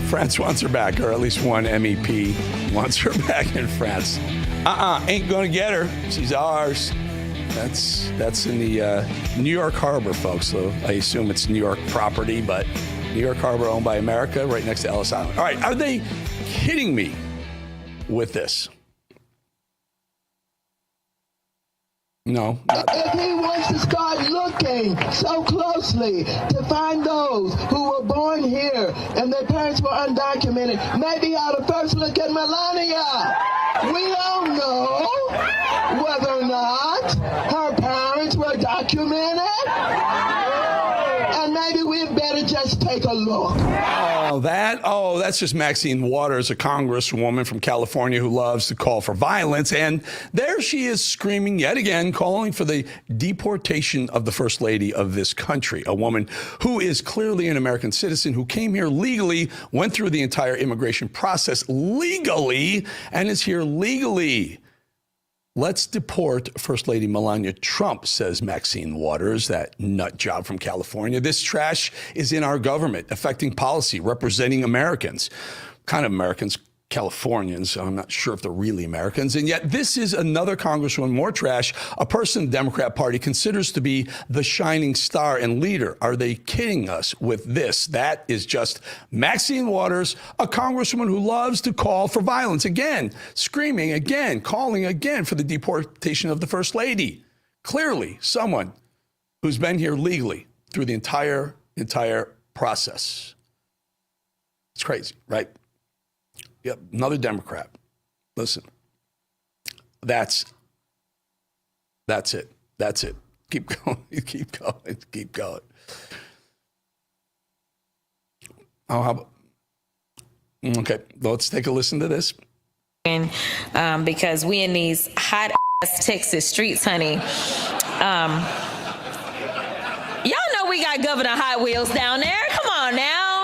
France wants her back, or at least one MEP wants her back in France. Ain't gonna get her. She's ours. That's in the New York Harbor, folks. So I assume it's New York property, but New York Harbor owned by America, right next to Ellis Island. All right, are they kidding me with this? No. If he wants to start looking so closely to find those who were born here and their parents were undocumented, maybe he ought to first look at Melania. We don't know whether or not her parents were documented. And maybe we'd better just take a look. That's just Maxine Waters, a congresswoman from California who loves to call for violence. And there she is screaming yet again, calling for the deportation of the first lady of this country, a woman who is clearly an American citizen, who came here legally, went through the entire immigration process legally, and is here legally. Let's deport First Lady Melania Trump, says Maxine Waters, that nut job from California. This trash is in our government, affecting policy, representing Americans. What kind of Americans? Californians, so I'm not sure if they're really Americans. And yet this is another congresswoman, more trash, a person the Democrat Party considers to be the shining star and leader. Are they kidding us with this? That is just Maxine Waters, a congresswoman who loves to call for violence. Again, screaming again, calling again for the deportation of the First Lady. Clearly someone who's been here legally through the entire process. It's crazy, right? Yep, another Democrat. Listen, that's it. That's it. Keep going. Keep going. Keep going. Oh, how about? Okay, let's take a listen to this. Because we in these hot ass Texas streets, honey. Y'all know we got Governor Hot Wheels down there. Come on now.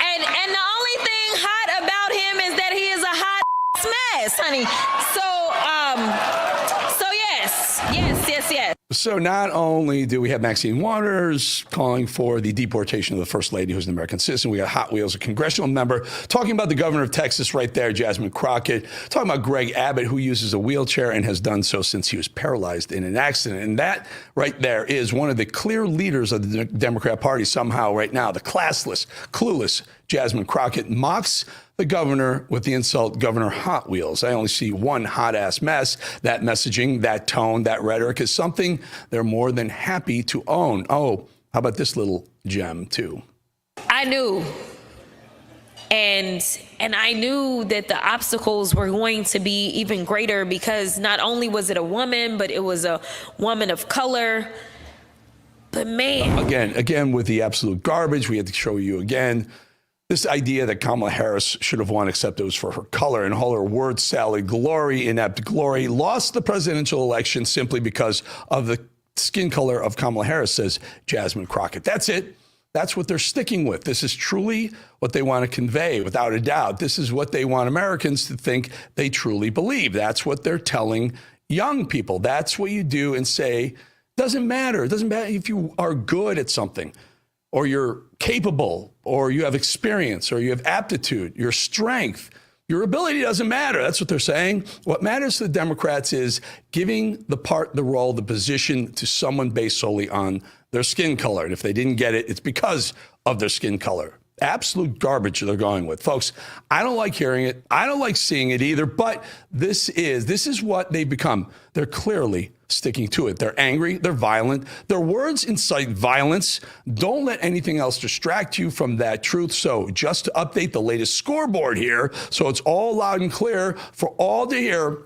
And the only thing hot about him is that he is a hot mess, honey. So yes. So not only do we have Maxine Waters calling for the deportation of the First Lady, who's an American citizen, we got Hot Wheels, a congressional member, talking about the governor of Texas right there, Jasmine Crockett, talking about Greg Abbott, who uses a wheelchair and has done so since he was paralyzed in an accident. And that right there is one of the clear leaders of the Democrat Party somehow right now. The classless, clueless Jasmine Crockett mocks the governor with the insult, Governor Hot Wheels. I only see one hot-ass mess. That messaging, that tone, that rhetoric is something they're more than happy to own. Oh, how about this little gem, too? I knew. And I knew that the obstacles were going to be even greater because not only was it a woman, but it was a woman of color. But man. Again, with the absolute garbage, we had to show you again. This idea that Kamala Harris should have won, except it was for her color and all her word salad glory, inept glory, lost the presidential election simply because of the skin color of Kamala Harris, says Jasmine Crockett. That's it. That's what they're sticking with. This is truly what they want to convey, without a doubt. This is what they want Americans to think they truly believe. That's what they're telling young people. That's what you do and say, doesn't matter. It doesn't matter if you are good at something, or you're capable, or you have experience, or you have aptitude, your strength, your ability doesn't matter. That's what they're saying. What matters to the Democrats is giving the part, the role, the position to someone based solely on their skin color. And if they didn't get it, it's because of their skin color. Absolute garbage they're going with. Folks, I don't like hearing it. I don't like seeing it either, but this is what they've become. They're clearly sticking to it. They're angry. They're violent. Their words incite violence. Don't let anything else distract you from that truth. So just to update the latest scoreboard here, so it's all loud and clear for all to hear,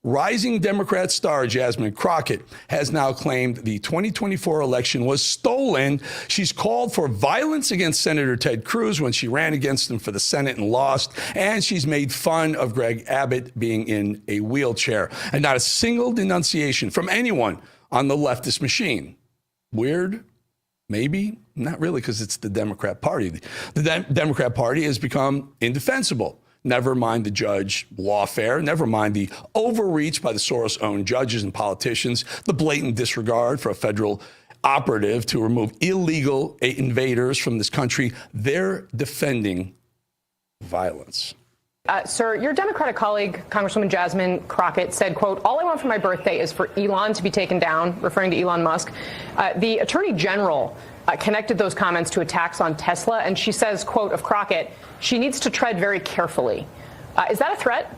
rising Democrat star Jasmine Crockett has now claimed the 2024 election was stolen. She's called for violence against Senator Ted Cruz when she ran against him for the Senate and lost. And she's made fun of Greg Abbott being in a wheelchair. And not a single denunciation from anyone on the leftist machine. Weird? Maybe? Not really, because it's the Democrat Party. The Democrat Party has become indefensible. Never mind the judge lawfare, never mind the overreach by the Soros-owned judges and politicians, the blatant disregard for a federal operative to remove illegal invaders from this country. They're defending violence. Sir, your Democratic colleague, Congresswoman Jasmine Crockett, said, quote, "All I want for my birthday is for Elon to be taken down," referring to Elon Musk. The Attorney General connected those comments to attacks on Tesla, and she says, quote, of Crockett, she needs to tread very carefully. Is that a threat?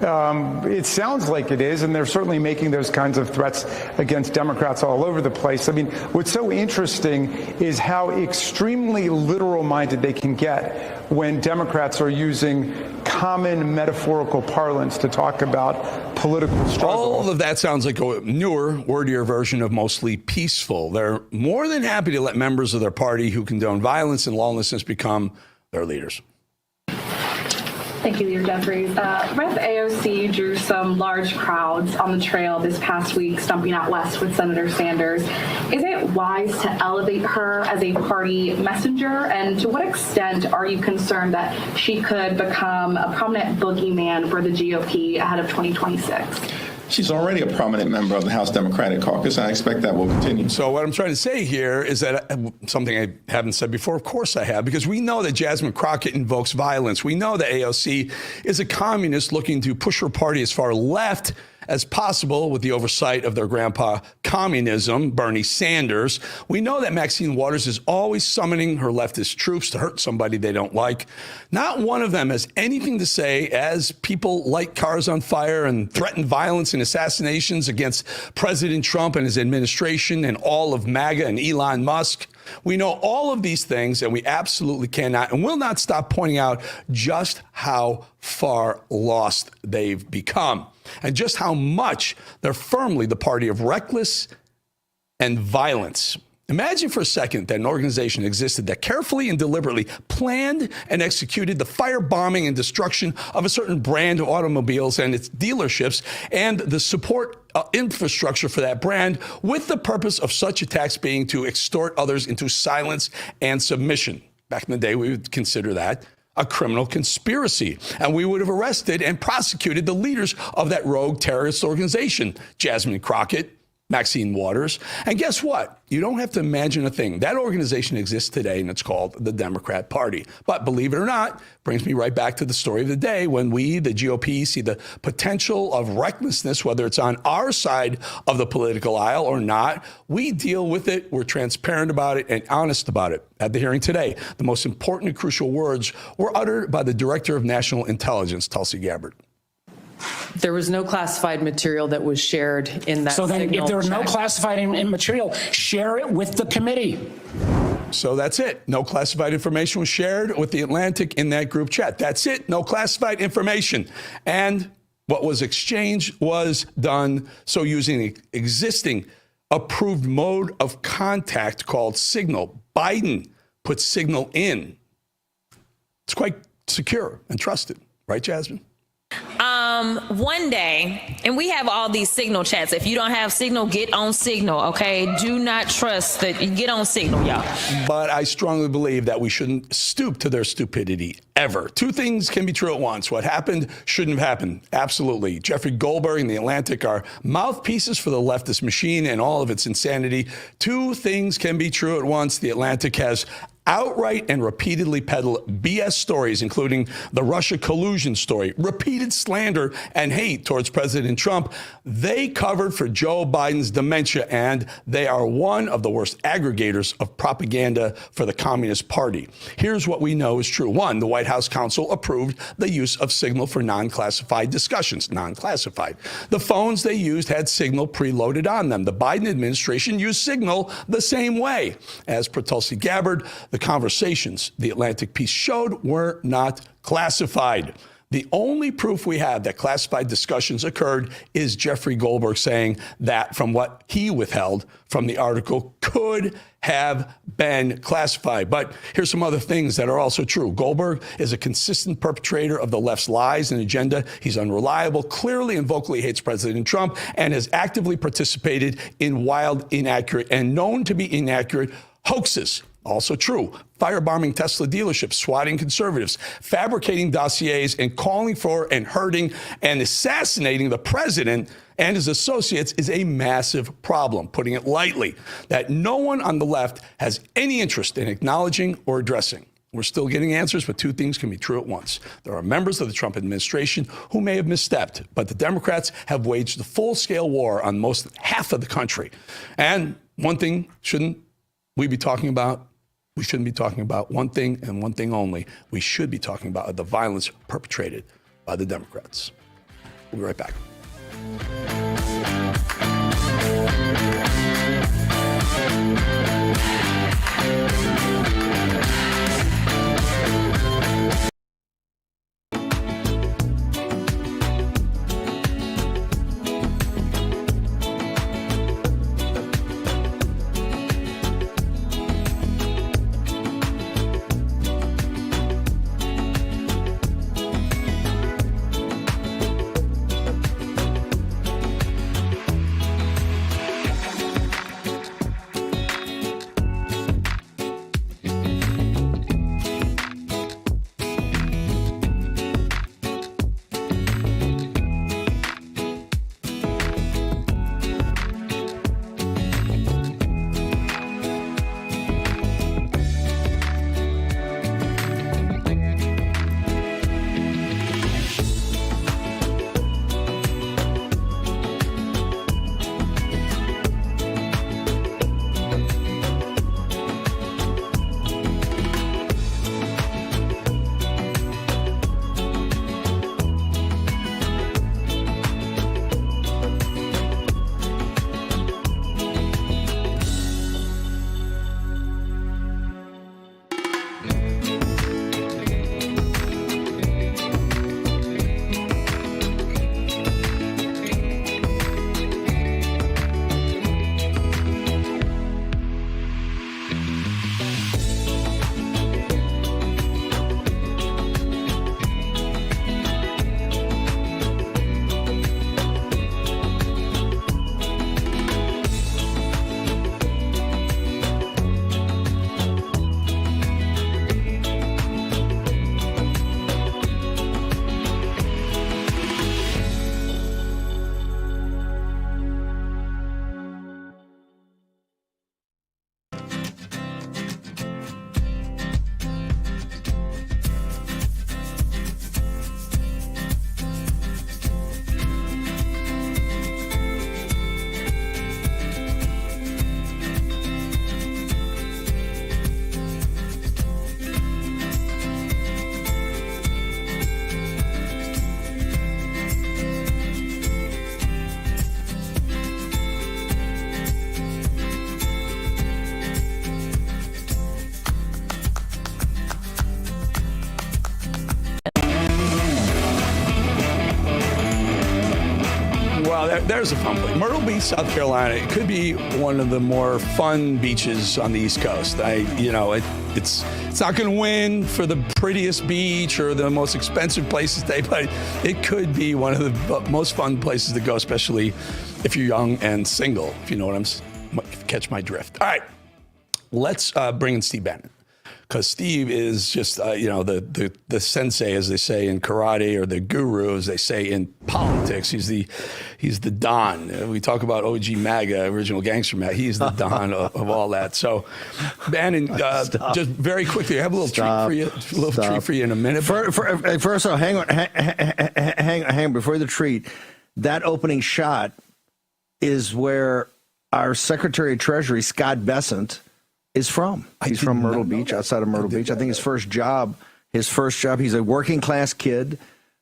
It sounds like it is, and they're certainly making those kinds of threats against Democrats all over the place. I mean, what's so interesting is how extremely literal-minded they can get when Democrats are using common metaphorical parlance to talk about political struggle. All of that sounds like a newer, wordier version of mostly peaceful. They're more than happy to let members of their party who condone violence and lawlessness become their leaders. Thank you, Leader Jeffries. Rep. AOC drew some large crowds on the trail this past week, stumping out west with Senator Sanders. Is it wise to elevate her as a party messenger? And to what extent are you concerned that she could become a prominent boogeyman for the GOP ahead of 2026? She's already a prominent member of the House Democratic Caucus, and I expect that will continue. So what I'm trying to say here is that something I haven't said before, of course I have, because we know that Jasmine Crockett invokes violence. We know that AOC is a communist looking to push her party as far left as possible with the oversight of their grandpa communism, Bernie Sanders. We know that Maxine Waters is always summoning her leftist troops to hurt somebody they don't like. Not one of them has anything to say as people light cars on fire and threaten violence and assassinations against President Trump and his administration and all of MAGA and Elon Musk. We know all of these things, and we absolutely cannot and will not stop pointing out just how far lost they've become and just how much they're firmly the party of reckless and violence. Imagine for a second that an organization existed that carefully and deliberately planned and executed the firebombing and destruction of a certain brand of automobiles and its dealerships and the support infrastructure for that brand, with the purpose of such attacks being to extort others into silence and submission. Back in the day, we would consider that a criminal conspiracy, and we would have arrested and prosecuted the leaders of that rogue terrorist organization, Jasmine Crockett, Maxine Waters. And guess what? You don't have to imagine a thing. That organization exists today, and it's called the Democrat Party. But believe it or not, brings me right back to the story of the day when we, the GOP, see the potential of recklessness, whether it's on our side of the political aisle or not. We deal with it. We're transparent about it and honest about it. At the hearing today, the most important and crucial words were uttered by the Director of National Intelligence, Tulsi Gabbard. There was no classified material that was shared in that. So then if there was no check. classified material, share it with the committee. So that's it. No classified information was shared with the Atlantic in that group chat. That's it. No classified information. And what was exchanged was done so using the existing approved mode of contact called Signal. Biden put Signal in. It's quite secure and trusted. Right, Jasmine? One day, and we have all these Signal chats. If you don't have Signal, get on Signal, okay? Do not trust that. Get on Signal, y'all. But I strongly believe that we shouldn't stoop to their stupidity ever. Two things can be true at once. What happened shouldn't have happened. Absolutely. Jeffrey Goldberg and the Atlantic are mouthpieces for the leftist machine and all of its insanity. Two things can be true at once. The Atlantic has outright and repeatedly peddled BS stories, including the Russia collusion story, repeated slander and hate towards President Trump. They covered for Joe Biden's dementia, and they are one of the worst aggregators of propaganda for the Communist Party. Here's what we know is true. One, the White House counsel approved the use of Signal for non-classified discussions, non-classified. The phones they used had Signal preloaded on them. The Biden administration used Signal the same way. As per Tulsi Gabbard, the conversations the Atlantic piece showed were not classified. The only proof we have that classified discussions occurred is Jeffrey Goldberg saying that from what he withheld from the article could have been classified. But here's some other things that are also true. Goldberg is a consistent perpetrator of the left's lies and agenda. He's unreliable, clearly and vocally hates President Trump, and has actively participated in wild, inaccurate, and known to be inaccurate hoaxes. Also true. Firebombing Tesla dealerships, swatting conservatives, fabricating dossiers, and calling for and hurting and assassinating the president and his associates is a massive problem, putting it lightly, that no one on the left has any interest in acknowledging or addressing. We're still getting answers, but two things can be true at once. There are members of the Trump administration who may have misstepped, but the Democrats have waged a full-scale war on most half of the country. And one thing shouldn't we be talking about? We shouldn't be talking about one thing and one thing only. We should be talking about the violence perpetrated by the Democrats. We'll be right back. Well, there's a fun place. Myrtle Beach, South Carolina. It could be one of the more fun beaches on the East Coast. It's not going to win for the prettiest beach or the most expensive place to stay, but it could be one of the most fun places to go, especially if you're young and single, if you know what catch my drift. All right, let's bring in Steve Bannon. Because Steve is just, the sensei, as they say in karate, or the guru, as they say in politics. He's the Don. We talk about OG MAGA, original gangster MAGA. He's the Don of all that. So, Bannon, just very quickly, I have a little treat for you in a minute. First off, hang on. Before the treat, that opening shot is where our Secretary of Treasury, Scott Bessent, is from. He's from Myrtle Beach, outside of Myrtle Beach. I think his first job, he's a working class kid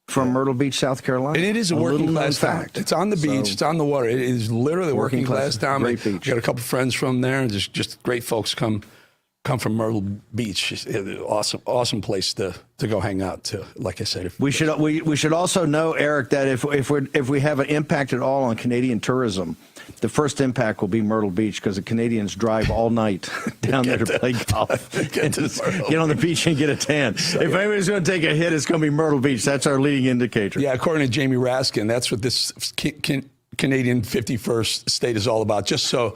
from Myrtle Beach, South Carolina. And it is a working class town. It's on the beach, it's on the water. It is literally a working class town. Great beach. Got a couple friends from there, and just great folks come from Myrtle Beach. It's awesome place to go hang out to. Like I said, we should also know, Eric, that if we have an impact at all on Canadian tourism, the first impact will be Myrtle Beach, because the Canadians drive all night down there to play golf. Get on the beach and get a tan. If anybody's going to take a hit, it's going to be Myrtle Beach. That's our leading indicator. Yeah, according to Jamie Raskin, that's what this Canadian 51st state is all about. Just so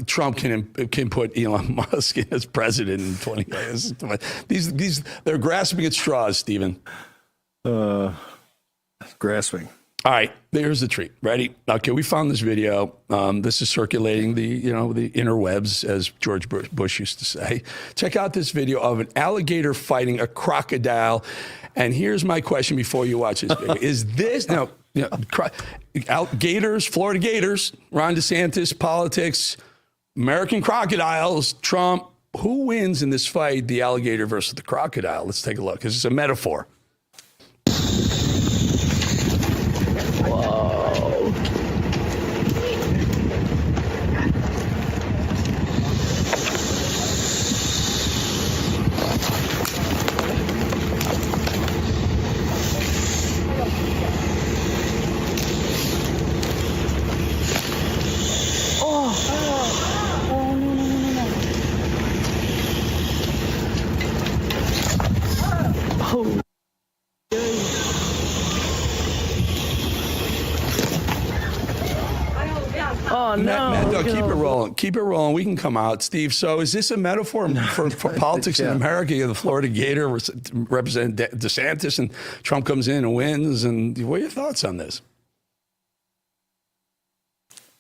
Trump can put Elon Musk in as president in 20 years. They're grasping at straws, Stephen. Grasping. All right, there's the treat. Ready? Okay, we found this video. This is circulating the interwebs, as George Bush used to say. Check out this video of an alligator fighting a crocodile. And here's my question before you watch this video: is this Gators, Florida Gators, Ron DeSantis, politics, American crocodiles, Trump? Who wins in this fight, the alligator versus the crocodile? Let's take a look, because it's a metaphor. Matt, keep it rolling. Keep it rolling. We can come out, Steve. So is this a metaphor for politics in America? The Florida Gator represent DeSantis, and Trump comes in and wins. And what are your thoughts on this?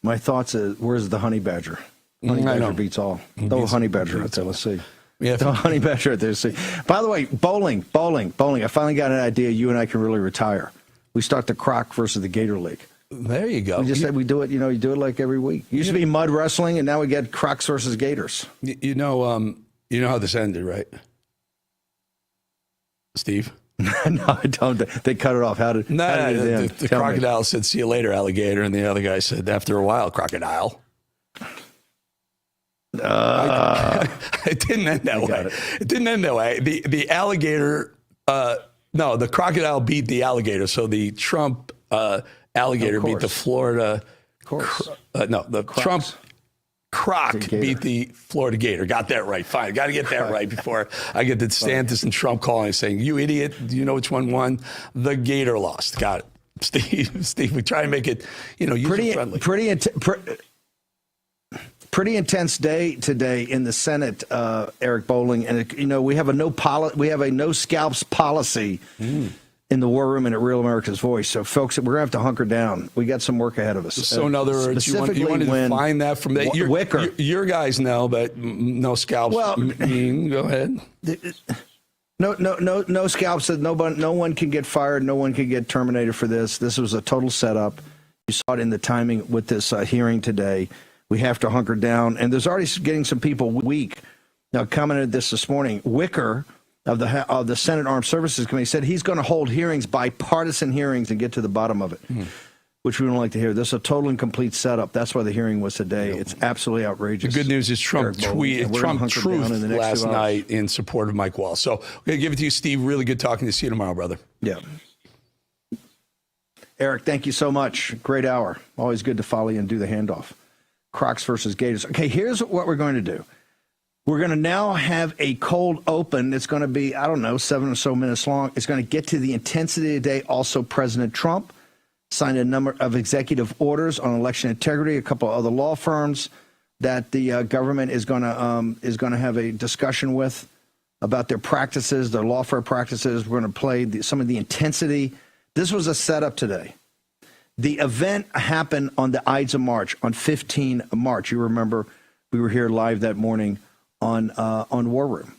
My thoughts is, where's the honey badger? Honey badger beats all. Throw a honey badger out there. Let's see. Yeah, throw a honey badger out there. See. By the way, bowling. I finally got an idea. You and I can really retire. We start the Croc versus the Gator League. There you go. We just said we do it. You do it like every week. Used to be mud wrestling, and now we get Crocs versus Gators. You know how this ended, right, Steve? No, I don't. They cut it off. How did it end? The crocodile said, "See you later, alligator," and the other guy said, "After a while, crocodile." It didn't end that way. It didn't end that way. The alligator, the crocodile beat the alligator. So the Trump alligator beat the Florida. Trump Croc beat the Florida Gator. Got that right. Fine. Got to get that right before I get the DeSantis and Trump calling saying, "You idiot. Do you know which one won?" The Gator lost. Got it. Steve, we try to make it, user-friendly. Pretty intense day today in the Senate, Eric Bolling, and we have a no scalps policy in the war room and at Real America's Voice. So, folks, we're gonna have to hunker down. We got some work ahead of us. So, in other words, you want to define that from that. Your guys know, but no scalps. Well, go ahead. No scalps. No one can get fired. No one can get terminated for this. This was a total setup. You saw it in the timing with this hearing today. We have to hunker down, and there's already getting some people weak. Now, commented this morning. Wicker of the Senate Armed Services Committee said he's going to hold hearings, bipartisan hearings, and get to the bottom of it, which we don't like to hear. This is a total and complete setup. That's why the hearing was today. It's absolutely outrageous. The good news is Trump truthed last night in support of Mike Waltz. So we're going to give it to you, Steve. Really good talking to you. See you tomorrow, brother. Yeah. Eric, thank you so much. Great hour. Always good to follow you and do the handoff. Crocs versus Gators. Okay, here's what we're going to do. We're going to now have a cold open. It's going to be, 7 or so minutes long. It's going to get to the intensity of the day. Also, President Trump signed a number of executive orders on election integrity, a couple of other law firms that the government is going to have a discussion with about their practices, their lawfare practices. We're going to play some of the intensity. This was a setup today. The event happened on the Ides of March, on 15 March. You remember we were here live that morning on War Room.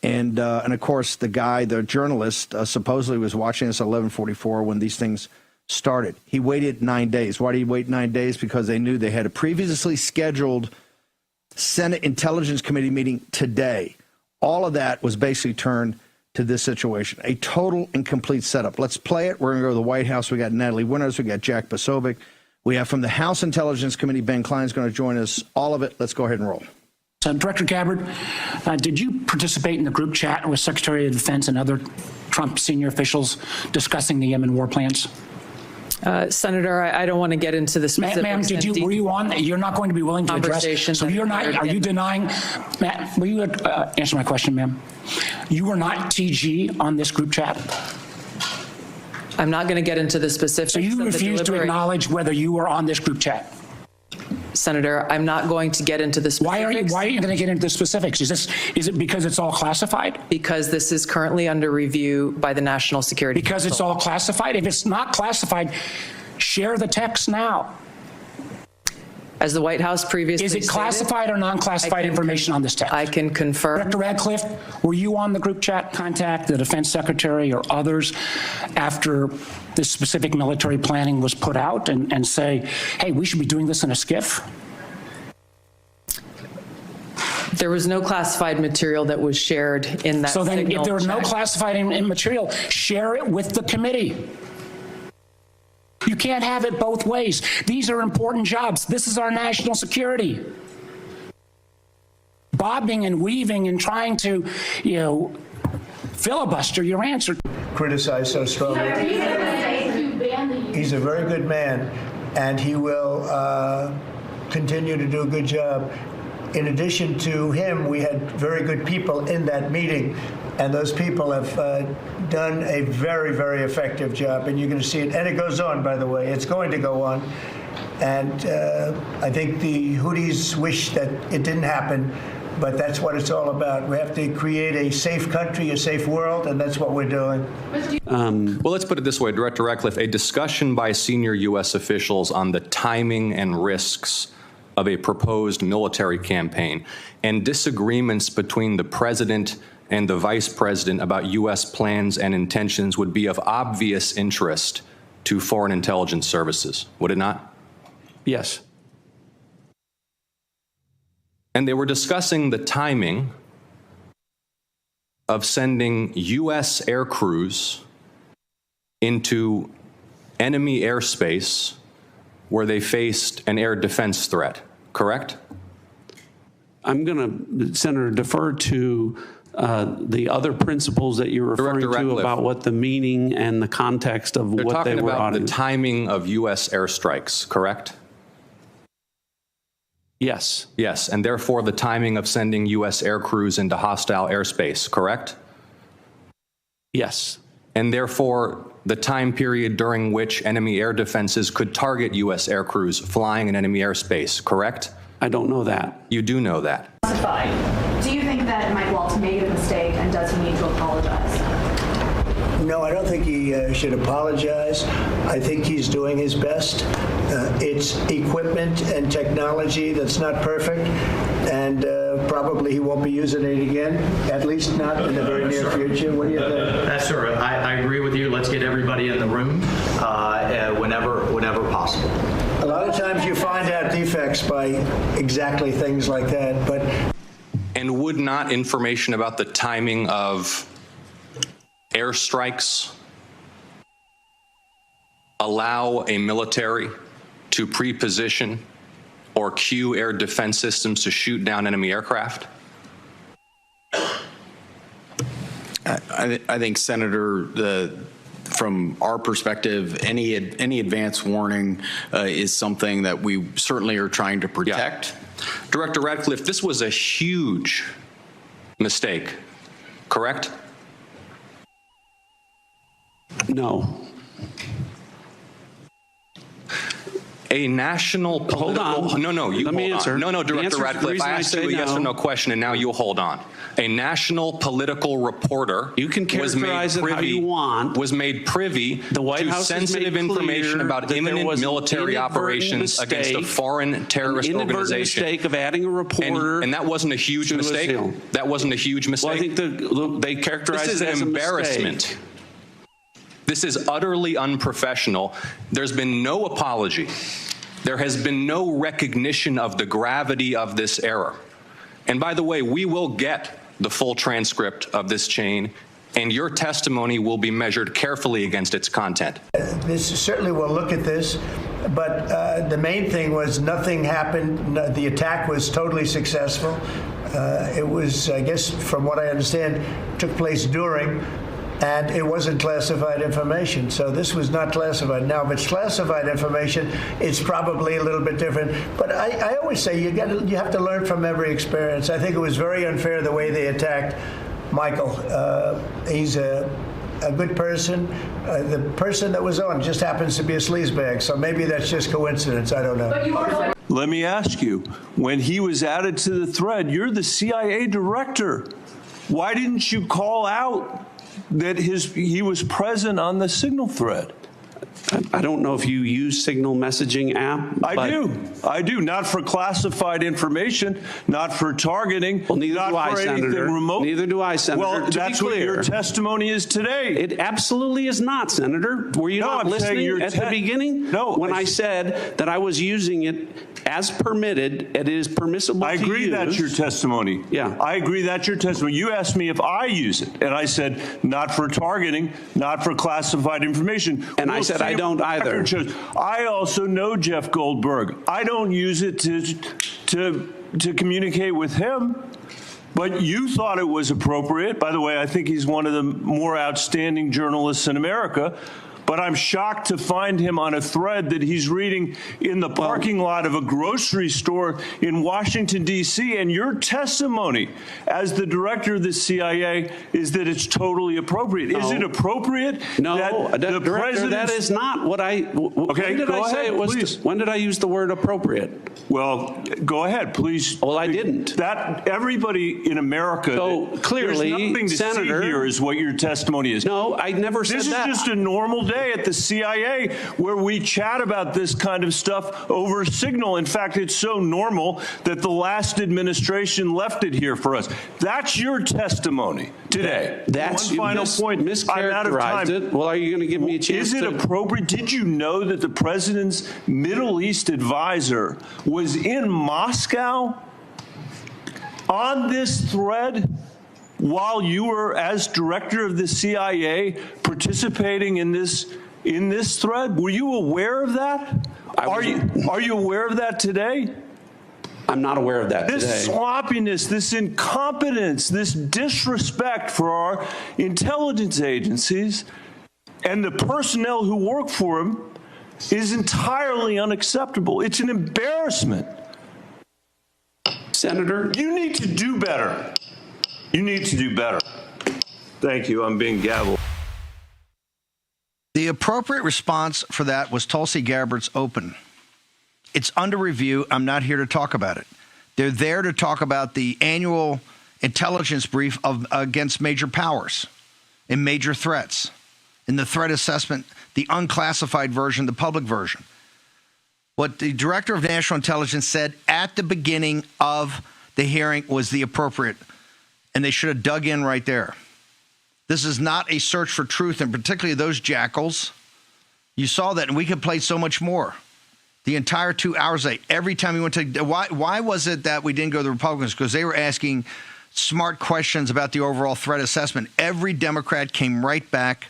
And of course, the journalist, supposedly was watching us at 11:44 when these things started. He waited 9 days. Why did he wait 9 days? Because they knew they had a previously scheduled Senate Intelligence Committee meeting today. All of that was basically turned to this situation. A total and complete setup. Let's play it. We're going to go to the White House. We got Natalie Winters. We got Jack Posobiec. We have from the House Intelligence Committee, Ben Klein's going to join us. All of it. Let's go ahead and roll. Director Gabbard, did you participate in the group chat with Secretary of Defense and other Trump senior officials discussing the Yemen war plans? Senator, I don't want to get into the specifics. Ma'am, were you on? You're not going to be willing to address. So you're not. Are you denying? Matt, will you answer my question, ma'am? You were not TG on this group chat. I'm not going to get into the specifics. So you refuse to acknowledge whether you were on this group chat. Senator, I'm not going to get into the specifics. Why are you going to get into the specifics? Is it because it's all classified? Because this is currently under review by the National Security Council. Because it's all classified? If it's not classified, share the text now. As the White House previously stated, is it classified or non-classified information on this text? I can confirm. Director Radcliffe, were you on the group chat? Contact the Defense Secretary or others after this specific military planning was put out and say, hey, we should be doing this in a skiff? There was no classified material that was shared in that. So then if there was no check. classified material, share it with the committee. You can't have it both ways. These are important jobs. This is our national security. Bobbing and weaving and trying to, filibuster your answer. Criticized so strongly. He's a very good man, and he will continue to do a good job. In addition to him, we had very good people in that meeting, and those people have done a very, very effective job, and you're going to see it. And it goes on, by the way. It's going to go on. And I think the Houthis wish that it didn't happen, but that's what it's all about. We have to create a safe country, a safe world, and that's what we're doing. Well, let's put it this way, Director Radcliffe, a discussion by senior U.S. officials on the timing and risks of a proposed military campaign and disagreements between the president and the vice president about U.S. plans and intentions would be of obvious interest to foreign intelligence services, would it not? Yes. And they were discussing the timing of sending U.S. air crews into enemy airspace where they faced an air defense threat, correct? I'm going to, Senator, defer to the other principles that you're referring to about what the meaning and the context of They're what they were talking about auditing. the timing of U.S. airstrikes, correct? Yes. Yes, and therefore the timing of sending U.S. air crews into hostile airspace, correct? Yes. And therefore the time period during which enemy air defenses could target U.S. air crews flying in enemy airspace, correct? I don't know that. You do know that. Do you think that Mike Waltz made a mistake, and does he need to apologize? No, I don't think he should apologize. I think he's doing his best. It's equipment and technology that's not perfect, and probably he won't be using it again, at least not in the very near future. What do you think? That's sir. I agree with you. Let's get everybody in the room whenever possible. A lot of times you find out defects by exactly things like that, but. And would not information about the timing of airstrikes allow a military to pre-position or cue air defense systems to shoot down enemy aircraft? I think, Senator, from our perspective, any advance warning is something that we certainly are trying to protect. Yeah. Director Ratcliffe, this was a huge mistake, correct? No. A national political... Hold on. No, you Let me hold answer. on. No, Director Ratcliffe, I asked you a yes or no question, and now you'll hold on. A national political reporter you can characterize it how you want. Was made privy the White to House sensitive information about imminent military operations against a foreign terrorist organization. Mistake of adding a reporter. And that wasn't a huge mistake? That wasn't a huge mistake? Well, I think they characterize it as This is an embarrassment. Mistake. This is utterly unprofessional. There's been no apology. There has been no recognition of the gravity of this error. And by the way, we will get the full transcript of this chain, and your testimony will be measured carefully against its content. This certainly will look at this, but the main thing was nothing happened. The attack was totally successful. It was, I guess, from what I understand, took place during, and it wasn't classified information. So this was not classified. Now, if it's classified information, it's probably a little bit different. But I always say you have to learn from every experience. I think it was very unfair the way they attacked Michael. He's a good person. The person that was on just happens to be a sleazebag. So maybe that's just coincidence. I don't know. Let me ask you, when he was added to the thread, you're the CIA director. Why didn't you call out that he was present on the Signal thread? I don't know if you use Signal messaging app. I do. Not for classified information, not for targeting, well, neither not do I, for anything Senator. remote. Neither do I, Senator. Well, that's what your testimony is today. It absolutely is not, Senator. Were you not listening at the beginning? No. When I said that I was using it as permitted, it is permissible I to agree use. That's your testimony. Yeah. I agree that's your testimony. You asked me if I use it, and I said not for targeting, not for classified information. And I said I don't either. I also know Jeff Goldberg. I don't use it to communicate with him. But you thought it was appropriate. By the way, I think he's one of the more outstanding journalists in America. But I'm shocked to find him on a thread that he's reading in the parking lot of a grocery store in Washington, D.C. And your testimony as the director of the CIA is that it's totally appropriate. No. Is it appropriate? No, Director, that is not what I... Okay, go ahead, please. When did I use the word appropriate? Well, go ahead, please. Well, I didn't. That everybody in America... So clearly, there's nothing to Senator... see here is what your testimony is. No, I never said that. This is just a normal day at the CIA where we chat about this kind of stuff over Signal. In fact, it's so normal that the last administration left it here for us. That's your testimony today. That's one final point. I'm out of time. It. Well, are you going to give me a chance? Is it appropriate? Did you know that the president's Middle East advisor was in Moscow on this thread while you were, as director of the CIA, participating in this thread? Were you aware of that? Are you aware of that today? I'm not aware of that today. This sloppiness, this incompetence, this disrespect for our intelligence agencies and the personnel who work for them is entirely unacceptable. It's an embarrassment. Senator, you need to do better. You need to do better. Thank you. I'm being gavelled. The appropriate response for that was Tulsi Gabbard's open. It's under review. I'm not here to talk about it. They're there to talk about the annual intelligence brief against major powers and major threats. In the threat assessment, the unclassified version, the public version. What the Director of National Intelligence said at the beginning of the hearing was the appropriate, and they should have dug in right there. This is not a search for truth, and particularly those jackals. You saw that, and we could play so much more. The entire 2 hours, every time we went to, why was it that we didn't go to the Republicans? Because they were asking smart questions about the overall threat assessment. Every Democrat came right back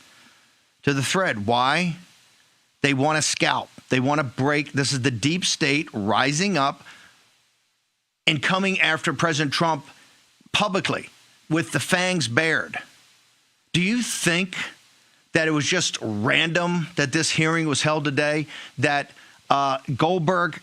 to the thread. Why? They want to scalp. They want to break. This is the deep state rising up and coming after President Trump publicly with the fangs bared. Do you think that it was just random that this hearing was held today, that Goldberg